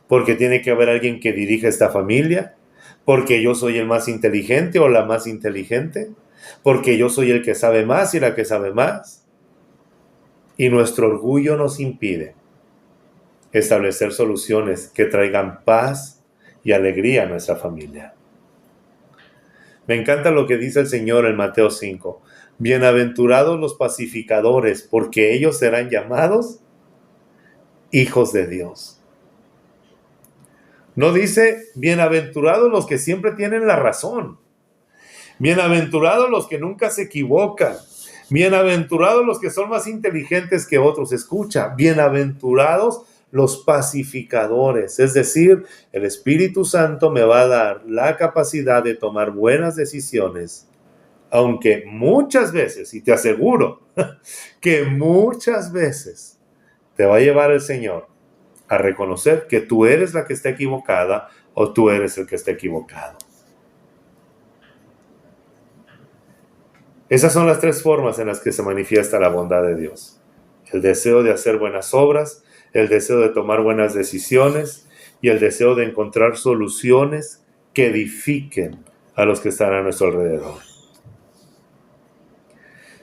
porque tiene que haber alguien que dirija esta familia, porque yo soy el más inteligente o la más inteligente, porque yo soy el que sabe más y la que sabe más. Y nuestro orgullo nos impide establecer soluciones que traigan paz y alegría a nuestra familia. Me encanta lo que dice el Señor en Mateo 5. Bienaventurados los pacificadores, porque ellos serán llamados hijos de Dios. No dice bienaventurados los que siempre tienen la razón. Bienaventurados los que nunca se equivocan. Bienaventurados los que son más inteligentes que otros. Escucha, bienaventurados los pacificadores. Es decir, el Espíritu Santo me va a dar la capacidad de tomar buenas decisiones, aunque muchas veces, y te aseguro que muchas veces te va a llevar el Señor a reconocer que tú eres la que está equivocada o tú eres el que está equivocado. Esas son las 3 formas en las que se manifiesta la bondad de Dios. El deseo de hacer buenas obras, el deseo de tomar buenas decisiones y el deseo de encontrar soluciones que edifiquen a los que están a nuestro alrededor.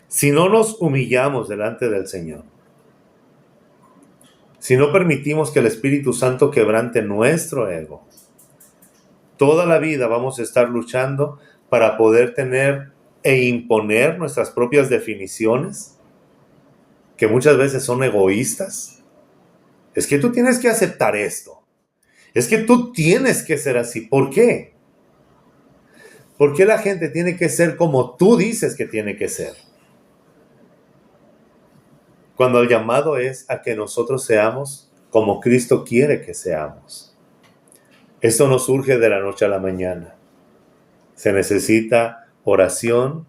Si no nos humillamos delante del Señor, si no permitimos que el Espíritu Santo quebrante nuestro ego, toda la vida vamos a estar luchando para poder tener e imponer nuestras propias definiciones, que muchas veces son egoístas. Es que tú tienes que aceptar esto. Es que tú tienes que ser así. ¿Por qué? ¿Por qué la gente tiene que ser como tú dices que tiene que ser? Cuando el llamado es a que nosotros seamos como Cristo quiere que seamos. Esto no surge de la noche a la mañana. Se necesita oración,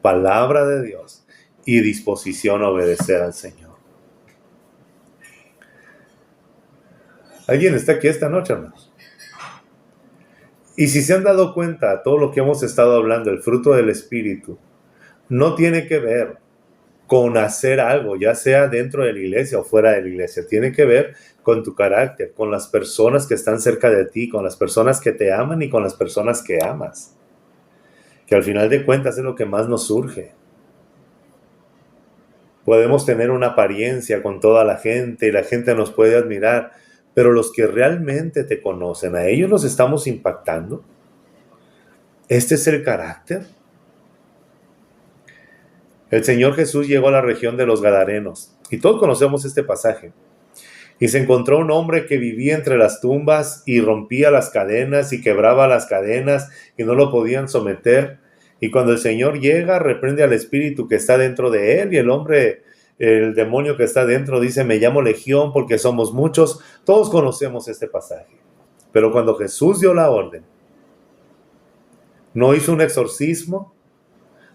palabra de Dios y disposición a obedecer al Señor. ¿Alguien está aquí esta noche, hermanos? Y si se han dado cuenta, todo lo que hemos estado hablando, el fruto del Espíritu, no tiene que ver con hacer algo, ya sea dentro de la iglesia o fuera de la iglesia. Tiene que ver con tu carácter, con las personas que están cerca de ti, con las personas que te aman y con las personas que amas. Que al final de cuentas es lo que más nos surge. Podemos tener una apariencia con toda la gente y la gente nos puede admirar, pero los que realmente te conocen, ¿a ellos los estamos impactando? ¿Este es el carácter? El Señor Jesús llegó a la región de los Gadarenos, y todos conocemos este pasaje. Y se encontró un hombre que vivía entre las tumbas y rompía las cadenas y quebraba las cadenas y no lo podían someter. Y cuando el Señor llega, reprende al espíritu que está dentro de él y el hombre, el demonio que está dentro, dice: me llamo Legión porque somos muchos. Todos conocemos este pasaje. Pero cuando Jesús dio la orden, no hizo un exorcismo,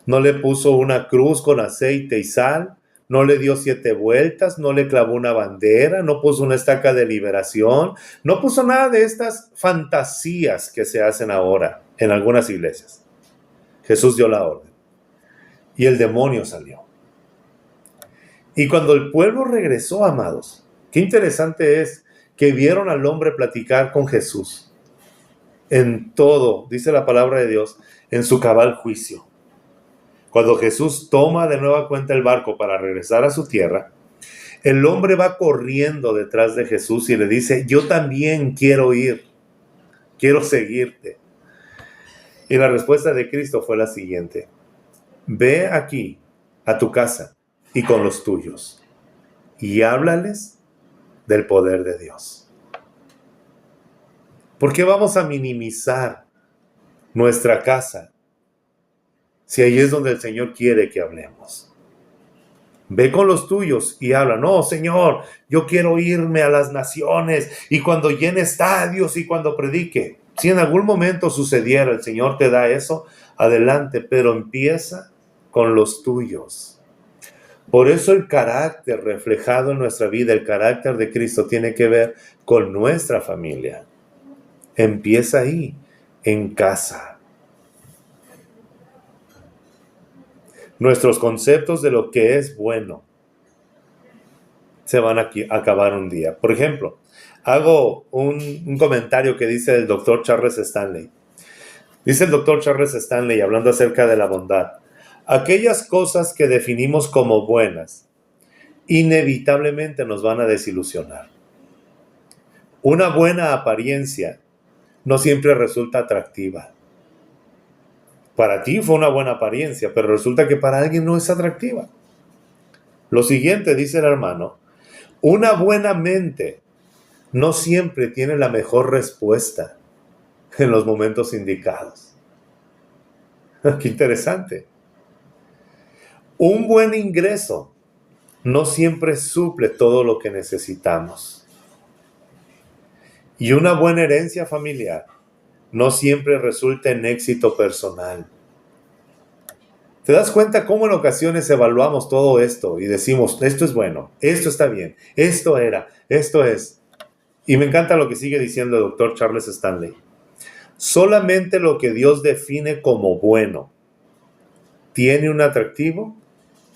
no le puso una cruz con aceite y sal, no le dio 7 vueltas, no le clavó una bandera, no puso una estaca de liberación, no puso nada de estas fantasías que se hacen ahora en algunas iglesias. Jesús dio la orden y el demonio salió. Y cuando el pueblo regresó, amados, qué interesante es que vieron al hombre platicar con Jesús en todo, dice la palabra de Dios, en su cabal juicio. Cuando Jesús toma de nueva cuenta el barco para regresar a su tierra, el hombre va corriendo detrás de Jesús y le dice: yo también quiero ir, quiero seguirte. Y la respuesta de Cristo fue la siguiente: ve aquí a tu casa y con los tuyos y háblales del poder de Dios. ¿Por qué vamos a minimizar nuestra casa si ahí es donde el Señor quiere que hablemos? Ve con los tuyos y habla. No, Señor, yo quiero irme a las naciones y cuando llene estadios y cuando predique. Si en algún momento sucediera, el Señor te da eso, adelante, pero empieza con los tuyos. Por eso el carácter reflejado en nuestra vida, el carácter de Cristo, tiene que ver con nuestra familia. Empieza ahí, en casa. Nuestros conceptos de lo que es bueno se van a acabar un día. Por ejemplo, hago un comentario que dice el doctor Charles Stanley. Dice el doctor Charles Stanley, hablando acerca de la bondad: aquellas cosas que definimos como buenas, inevitablemente nos van a desilusionar. Una buena apariencia no siempre resulta atractiva. Para ti fue una buena apariencia, pero resulta que para alguien no es atractiva. Lo siguiente, dice el hermano: una buena mente no siempre tiene la mejor respuesta en los momentos indicados. Qué interesante. Un buen ingreso no siempre suple todo lo que necesitamos. Y una buena herencia familiar no siempre resulta en éxito personal. ¿Te das cuenta cómo en ocasiones evaluamos todo esto y decimos: esto es bueno, esto está bien, esto es? Y me encanta lo que sigue diciendo el doctor Charles Stanley. Solamente lo que Dios define como bueno tiene un atractivo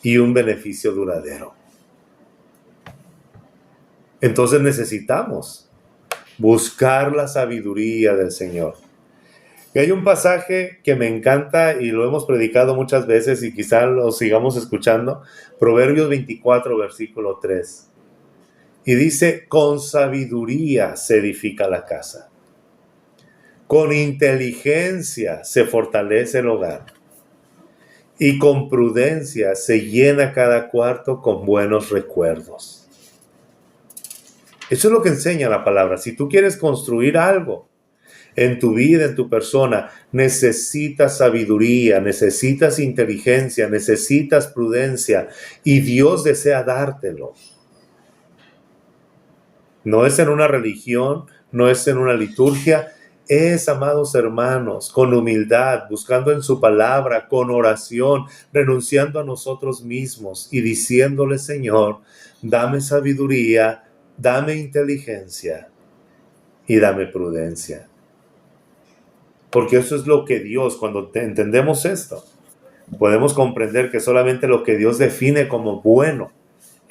y un beneficio duradero. Entonces necesitamos buscar la sabiduría del Señor. Y hay un pasaje que me encanta y lo hemos predicado muchas veces y quizá lo sigamos escuchando. Proverbios 24, versículo 3. Y dice: con sabiduría se edifica la casa. Con inteligencia se fortalece el hogar. Y con prudencia se llena cada cuarto con buenos recuerdos. Eso es lo que enseña la palabra. Si tú quieres construir algo, en tu vida, en tu persona, necesitas sabiduría, necesitas inteligencia, necesitas prudencia, y Dios desea dártelo. No es en una religión, no es en una liturgia, es, amados hermanos, con humildad, buscando en su palabra, con oración, renunciando a nosotros mismos y diciéndole: Señor, dame sabiduría, dame inteligencia y dame prudencia. Porque eso es lo que Dios, cuando entendemos esto, podemos comprender que solamente lo que Dios define como bueno,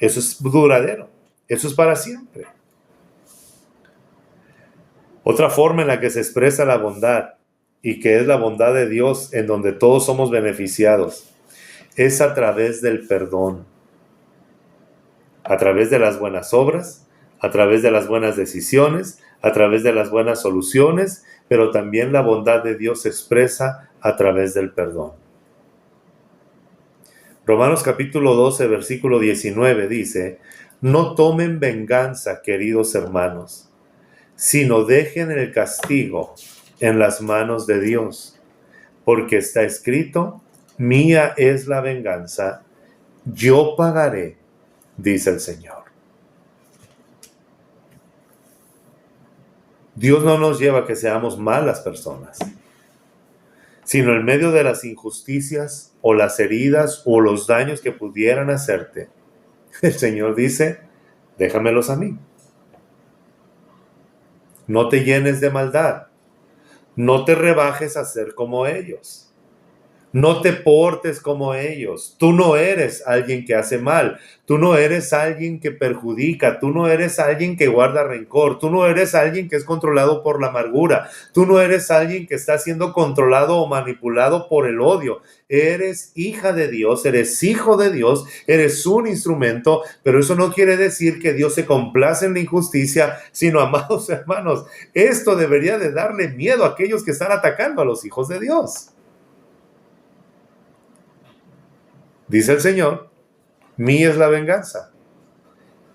eso es duradero, eso es para siempre. Otra forma en la que se expresa la bondad, y que es la bondad de Dios en donde todos somos beneficiados, es a través del perdón, a través de las buenas obras, a través de las buenas decisiones, a través de las buenas soluciones, pero también la bondad de Dios se expresa a través del perdón. Romanos capítulo 12, versículo 19 dice: no tomen venganza, queridos hermanos, sino dejen el castigo en las manos de Dios, porque está escrito: mía es la venganza, yo pagaré, dice el Señor. Dios no nos lleva a que seamos malas personas, sino en medio de las injusticias o las heridas o los daños que pudieran hacerte, el Señor dice: déjamelos a mí. No te llenes de maldad. No te rebajes a ser como ellos. No te portes como ellos. Tú no eres alguien que hace mal. Tú no eres alguien que perjudica. Tú no eres alguien que guarda rencor. Tú no eres alguien que es controlado por la amargura. Tú no eres alguien que está siendo controlado o manipulado por el odio. Eres hija de Dios, eres hijo de Dios, eres un instrumento, pero eso no quiere decir que Dios se complace en la injusticia, sino, amados hermanos, esto debería de darle miedo a aquellos que están atacando a los hijos de Dios. Dice el Señor: mía es la venganza,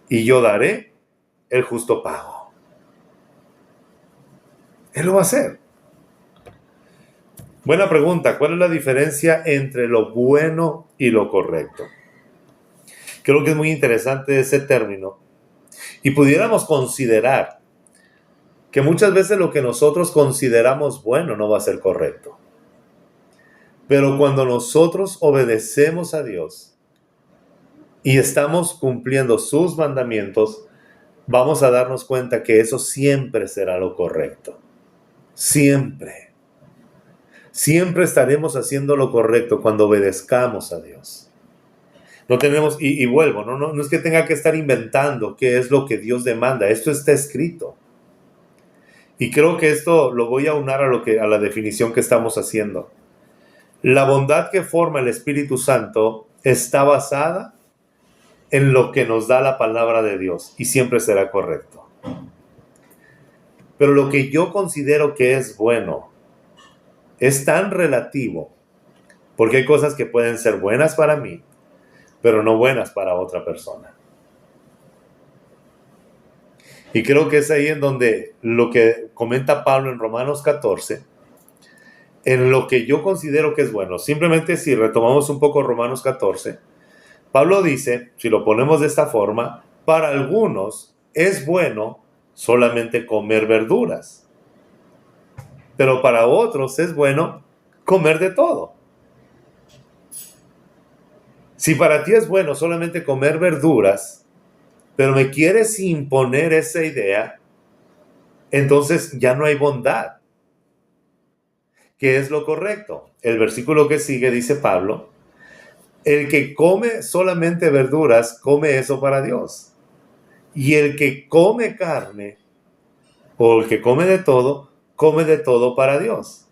y yo daré el justo pago. Él lo va a hacer. Buena pregunta. ¿Cuál es la diferencia entre lo bueno y lo correcto? Creo que es muy interesante ese término. Y pudiéramos considerar que muchas veces lo que nosotros consideramos bueno no va a ser correcto. Pero cuando nosotros obedecemos a Dios y estamos cumpliendo sus mandamientos, vamos a darnos cuenta que eso siempre será lo correcto. Siempre. Siempre estaremos haciendo lo correcto cuando obedezcamos a Dios. No tenemos, y vuelvo, no es que tenga que estar inventando qué es lo que Dios demanda. Esto está escrito. Y creo que esto lo voy a unar a la definición que estamos haciendo. La bondad que forma el Espíritu Santo está basada en lo que nos da la palabra de Dios, y siempre será correcto. Pero lo que yo considero que es bueno es tan relativo, porque hay cosas que pueden ser buenas para mí, pero no buenas para otra persona. Y creo que es ahí en donde lo que comenta Pablo en Romanos 14, en lo que yo considero que es bueno. Simplemente, si retomamos un poco Romanos 14, Pablo dice, si lo ponemos de esta forma: para algunos es bueno solamente comer verduras, pero para otros es bueno comer de todo. Si para ti es bueno solamente comer verduras, pero me quieres imponer esa idea, entonces ya no hay bondad. ¿Qué es lo correcto? El versículo que sigue dice Pablo: el que come solamente verduras, come eso para Dios. Y el que come carne, o el que come de todo para Dios.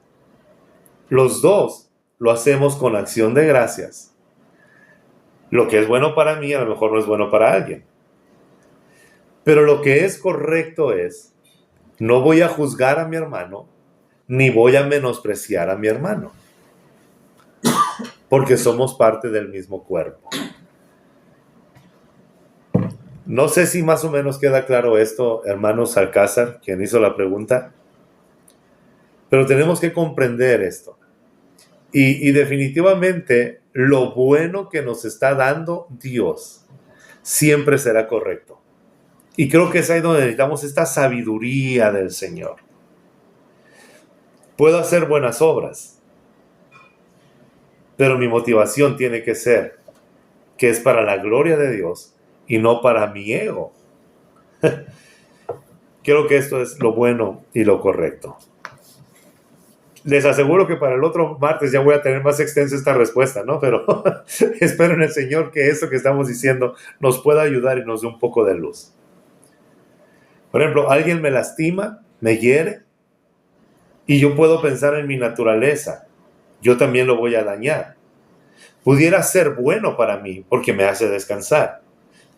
Los dos lo hacemos con acción de gracias. Lo que es bueno para mí, a lo mejor no es bueno para alguien. Pero lo que es correcto es: no voy a juzgar a mi hermano, ni voy a menospreciar a mi hermano, porque somos parte del mismo cuerpo. No sé si más o menos queda claro esto, hermanos Alcázar, quien hizo la pregunta. Pero tenemos que comprender esto. Y definitivamente lo bueno que nos está dando Dios siempre será correcto. Y creo que es ahí donde necesitamos esta sabiduría del Señor. Puedo hacer buenas obras, pero mi motivación tiene que ser que es para la gloria de Dios y no para mi ego. Creo que esto es lo bueno y lo correcto. Les aseguro que para el otro martes ya voy a tener más extensa esta respuesta, ¿no? Pero espero en el Señor que esto que estamos diciendo nos pueda ayudar y nos dé un poco de luz. Por ejemplo, alguien me lastima, me hiere, y yo puedo pensar en mi naturaleza. Yo también lo voy a dañar. Pudiera ser bueno para mí porque me hace descansar.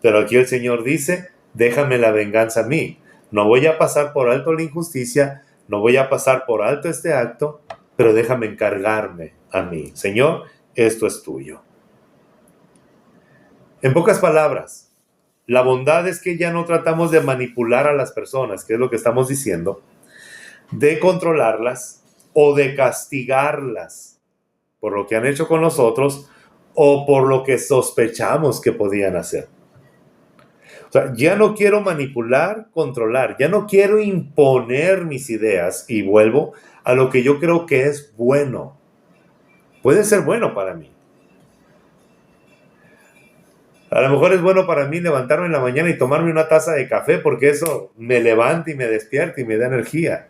Pero aquí el Señor dice, déjame la venganza a mí. No voy a pasar por alto la injusticia, no voy a pasar por alto este acto, pero déjame encargarme a mí. Señor, esto es tuyo. En pocas palabras, la bondad es que ya no tratamos de manipular a las personas, que es lo que estamos diciendo, de controlarlas o de castigarlas por lo que han hecho con nosotros o por lo que sospechamos que podían hacer. O sea, ya no quiero manipular, controlar, ya no quiero imponer mis ideas y vuelvo a lo que yo creo que es bueno. Puede ser bueno para mí. A lo mejor es bueno para mí levantarme en la mañana y tomarme una taza de café porque eso me levanta y me despierta y me da energía.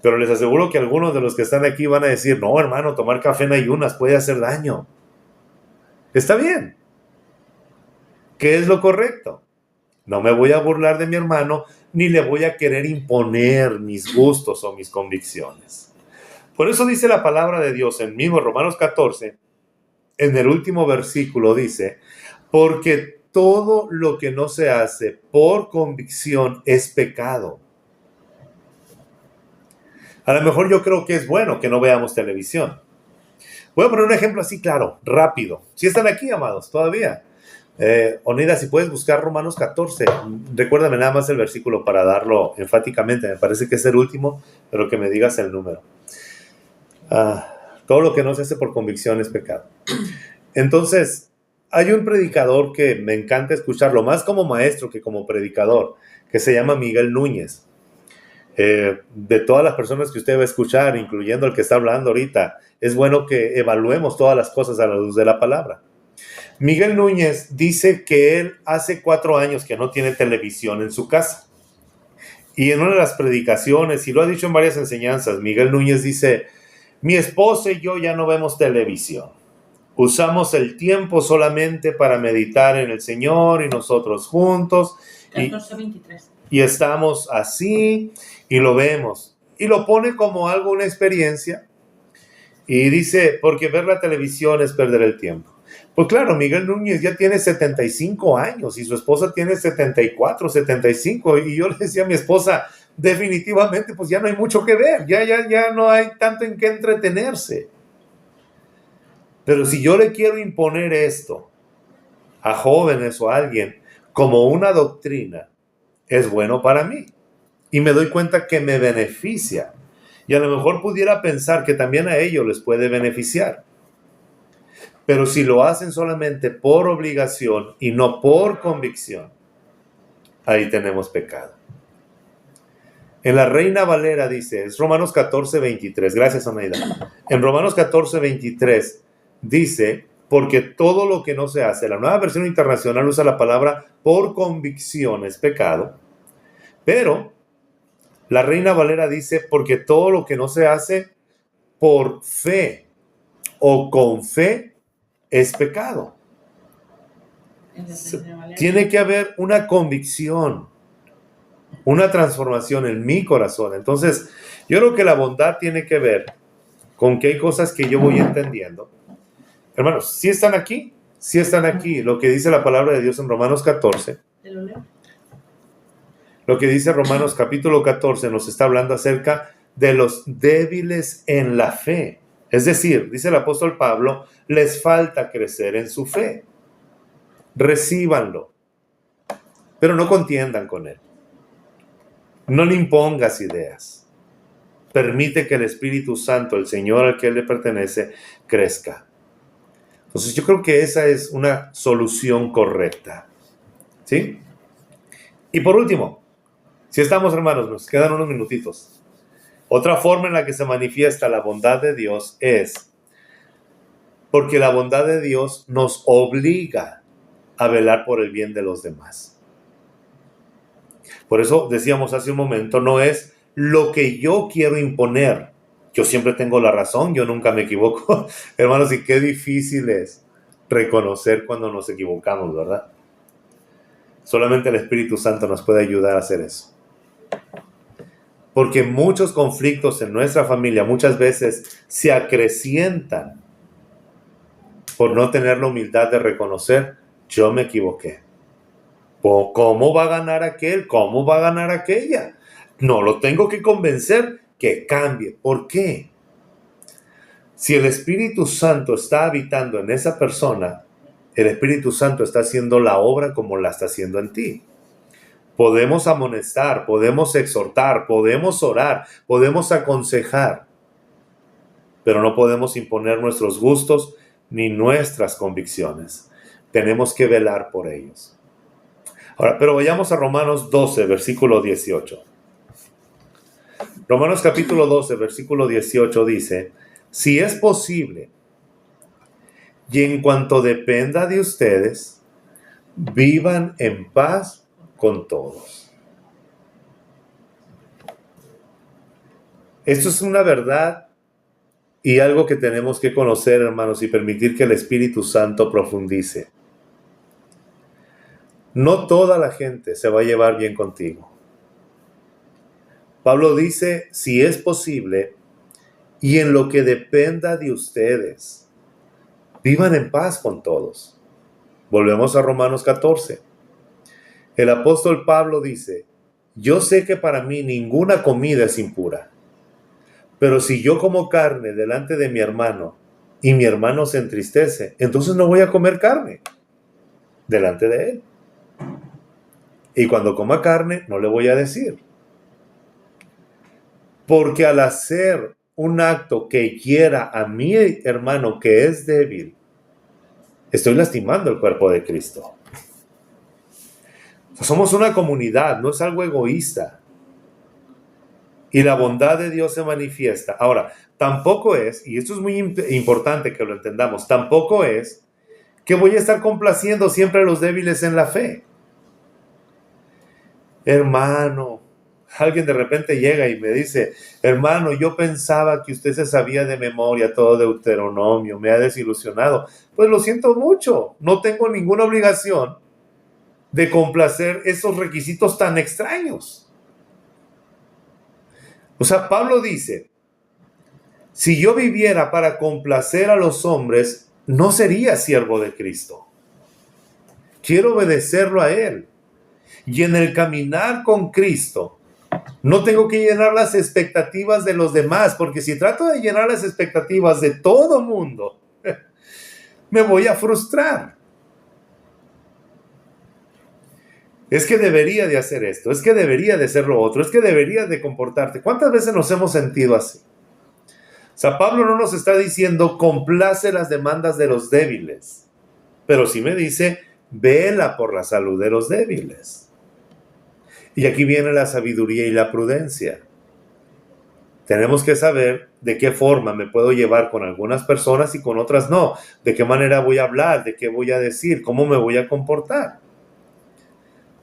Pero les aseguro que algunos de los que están aquí van a decir, no, hermano, tomar café en ayunas puede hacer daño. Está bien. ¿Qué es lo correcto? No me voy a burlar de mi hermano, ni le voy a querer imponer mis gustos o mis convicciones. Por eso dice la palabra de Dios en mismo Romanos 14, en el último versículo dice, porque todo lo que no se hace por convicción es pecado. A lo mejor yo creo que es bueno que no veamos televisión. Voy a poner un ejemplo así claro, rápido. Si están aquí, amados, todavía. Oneida, si puedes buscar Romanos 14, recuérdame nada más el versículo para darlo enfáticamente, me parece que es el último, pero que me digas el número. Todo lo que no se hace por convicción es pecado. Entonces, hay un predicador que me encanta escucharlo, más como maestro que como predicador, que se llama Miguel Núñez. De todas las personas que usted va a escuchar, incluyendo el que está hablando ahorita, es bueno que evaluemos todas las cosas a la luz de la palabra. Miguel Núñez dice que él hace 4 años que no tiene televisión en su casa. Y en una de las predicaciones, y lo ha dicho en varias enseñanzas, Miguel Núñez dice, mi esposa y yo ya no vemos televisión. Usamos el tiempo solamente para meditar en el Señor y nosotros juntos. 14:23. Y estamos así y lo vemos. Y lo pone como algo, una experiencia. Y dice, porque ver la televisión es perder el tiempo. Pues claro, Miguel Núñez ya tiene 75 años y su esposa tiene 74, 75. Y yo le decía a mi esposa, definitivamente, pues ya no hay mucho que ver. Ya no hay tanto en qué entretenerse. Pero si yo le quiero imponer esto a jóvenes o a alguien como una doctrina, es bueno para mí. Y me doy cuenta que me beneficia. Y a lo mejor pudiera pensar que también a ellos les puede beneficiar. Pero si lo hacen solamente por obligación y no por convicción, ahí tenemos pecado. En la Reina Valera dice, es Romanos 14:23, gracias Oneida. En Romanos 14:23 dice, porque todo lo que no se hace, la Nueva Versión Internacional usa la palabra por convicción es pecado, pero la Reina Valera dice, porque todo lo que no se hace por fe o con fe es pecado. Tiene que haber una convicción, una transformación en mi corazón. Entonces, yo creo que la bondad tiene que ver con que hay cosas que yo voy entendiendo. Hermanos, ¿sí están aquí? Sí están aquí. Lo que dice la palabra de Dios en Romanos 14. Lo que dice Romanos capítulo 14 nos está hablando acerca de los débiles en la fe. Es decir, dice el apóstol Pablo, les falta crecer en su fe. Recíbanlo, pero no contiendan con él. No le impongas ideas. permite que el Espíritu Santo, el Señor al que Él le pertenece, crezca. Entonces yo creo que esa es una solución correcta. ¿Sí? Y por último, si estamos, hermanos, nos quedan unos minutitos. Otra forma en la que se manifiesta la bondad de Dios es porque la bondad de Dios nos obliga a velar por el bien de los demás. Por eso decíamos hace un momento, no es lo que yo quiero imponer. Yo siempre tengo la razón, yo nunca me equivoco. Hermanos, y qué difícil es reconocer cuando nos equivocamos, ¿verdad? Solamente el Espíritu Santo nos puede ayudar a hacer eso. Porque muchos conflictos en nuestra familia muchas veces se acrecientan por no tener la humildad de reconocer, yo me equivoqué. ¿Cómo va a ganar aquel? ¿Cómo va a ganar aquella? No lo tengo que convencer que cambie. ¿Por qué? Si el Espíritu Santo está habitando en esa persona, el Espíritu Santo está haciendo la obra como la está haciendo en ti. Podemos amonestar, podemos exhortar, podemos orar, podemos aconsejar, pero no podemos imponer nuestros gustos ni nuestras convicciones. Tenemos que velar por ellos. Ahora, pero vayamos a Romanos 12, versículo 18. Romanos capítulo 12, versículo 18 dice, si es posible, y en cuanto dependa de ustedes, vivan en paz con todos. Esto es una verdad y algo que tenemos que conocer, hermanos, y permitir que el Espíritu Santo profundice. No toda la gente se va a llevar bien contigo. Pablo dice, si es posible, y en lo que dependa de ustedes, vivan en paz con todos. Volvemos a Romanos 14. El apóstol Pablo dice, yo sé que para mí ninguna comida es impura, pero si yo como carne delante de mi hermano y mi hermano se entristece, entonces no voy a comer carne delante de él. Y cuando coma carne, no le voy a decir. Porque al hacer un acto que hiera a mi hermano que es débil, estoy lastimando el cuerpo de Cristo. Somos una comunidad, no es algo egoísta. Y la bondad de Dios se manifiesta. Ahora, tampoco es, y esto es muy importante que lo entendamos, tampoco es que voy a estar complaciendo siempre a los débiles en la fe. Hermano, alguien de repente llega y me dice, hermano, yo pensaba que usted se sabía de memoria todo Deuteronomio, me ha desilusionado. Pues lo siento mucho, no tengo ninguna obligación de complacer esos requisitos tan extraños. O sea, Pablo dice, si yo viviera para complacer a los hombres, no sería siervo de Cristo. Quiero obedecerlo a Él. Y en el caminar con Cristo, no tengo que llenar las expectativas de los demás, porque si trato de llenar las expectativas de todo mundo, me voy a frustrar. Es que debería de hacer esto, es que debería de hacer lo otro, es que debería de comportarte. ¿Cuántas veces nos hemos sentido así? O sea, Pablo no nos está diciendo complace las demandas de los débiles, pero sí me dice vela por la salud de los débiles. Y aquí viene la sabiduría y la prudencia. Tenemos que saber de qué forma me puedo llevar con algunas personas y con otras no. De qué manera voy a hablar, de qué voy a decir, cómo me voy a comportar.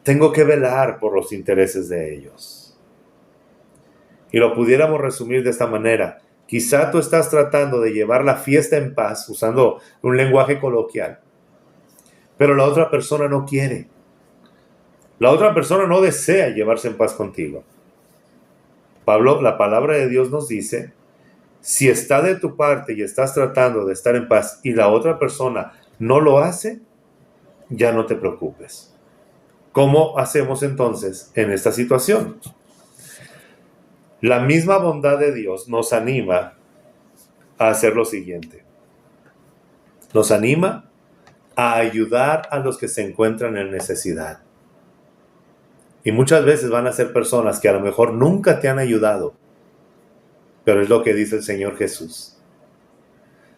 Tengo que velar por los intereses de ellos. Y lo pudiéramos resumir de esta manera. Quizá tú estás tratando de llevar la fiesta en paz, usando un lenguaje coloquial, pero la otra persona no quiere. La otra persona no desea llevarse en paz contigo. Pablo, la palabra de Dios nos dice, si está de tu parte y estás tratando de estar en paz y la otra persona no lo hace, ya no te preocupes. ¿Cómo hacemos entonces en esta situación? La misma bondad de Dios nos anima a hacer lo siguiente. Nos anima a ayudar a los que se encuentran en necesidad. Y muchas veces van a ser personas que a lo mejor nunca te han ayudado. Pero es lo que dice el Señor Jesús.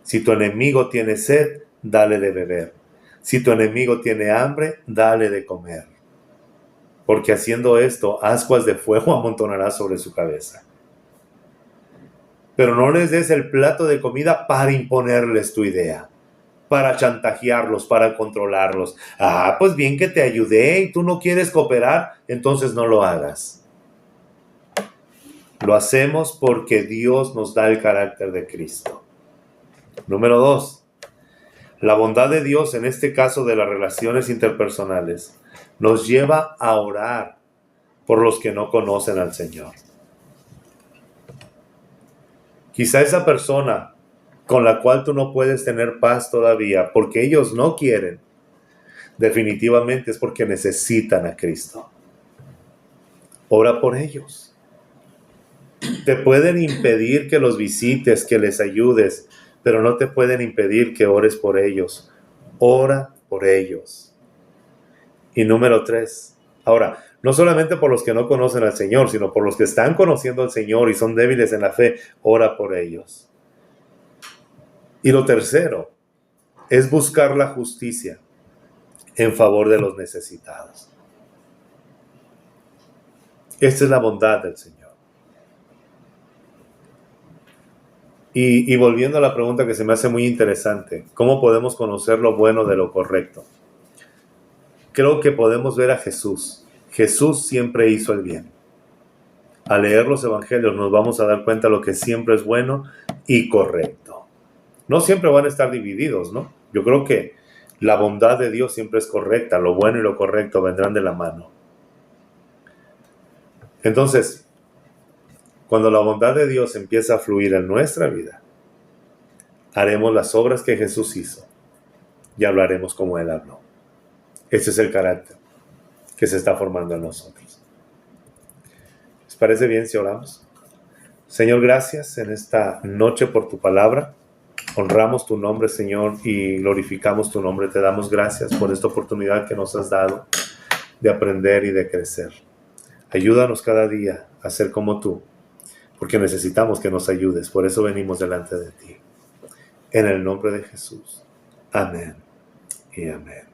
Si tu enemigo tiene sed, dale de beber. Si tu enemigo tiene hambre, dale de comer. Porque haciendo esto, ascuas de fuego amontonarás sobre su cabeza. Pero no les des el plato de comida para imponerles tu idea, para chantajearlos, para controlarlos. Pues bien que te ayudé y tú no quieres cooperar, entonces no lo hagas. Lo hacemos porque Dios nos da el carácter de Cristo. Número 2. La bondad de Dios, en este caso de las relaciones interpersonales, nos lleva a orar por los que no conocen al Señor. Quizá esa persona con la cual tú no puedes tener paz todavía porque ellos no quieren, definitivamente es porque necesitan a Cristo. Ora por ellos. Te pueden impedir que los visites, que les ayudes, pero no te pueden impedir que ores por ellos. Ora por ellos. Y número 3. Ahora, no solamente por los que no conocen al Señor, sino por los que están conociendo al Señor y son débiles en la fe, ora por ellos. Y lo tercero es buscar la justicia en favor de los necesitados. Esta es la bondad del Señor. Y volviendo a la pregunta que se me hace muy interesante, ¿cómo podemos conocer lo bueno de lo correcto? Creo que podemos ver a Jesús. Jesús siempre hizo el bien. Al leer los evangelios nos vamos a dar cuenta de lo que siempre es bueno y correcto. No siempre van a estar divididos, ¿no? Yo creo que la bondad de Dios siempre es correcta. Lo bueno y lo correcto vendrán de la mano. Entonces, cuando la bondad de Dios empieza a fluir en nuestra vida, haremos las obras que Jesús hizo y hablaremos como Él habló. Ese es el carácter que se está formando en nosotros. ¿Les parece bien si oramos? Señor, gracias en esta noche por tu palabra. Honramos tu nombre, Señor, y glorificamos tu nombre. Te damos gracias por esta oportunidad que nos has dado de aprender y de crecer. Ayúdanos cada día a ser como tú, porque necesitamos que nos ayudes. Por eso venimos delante de ti. En el nombre de Jesús. Amén y amén.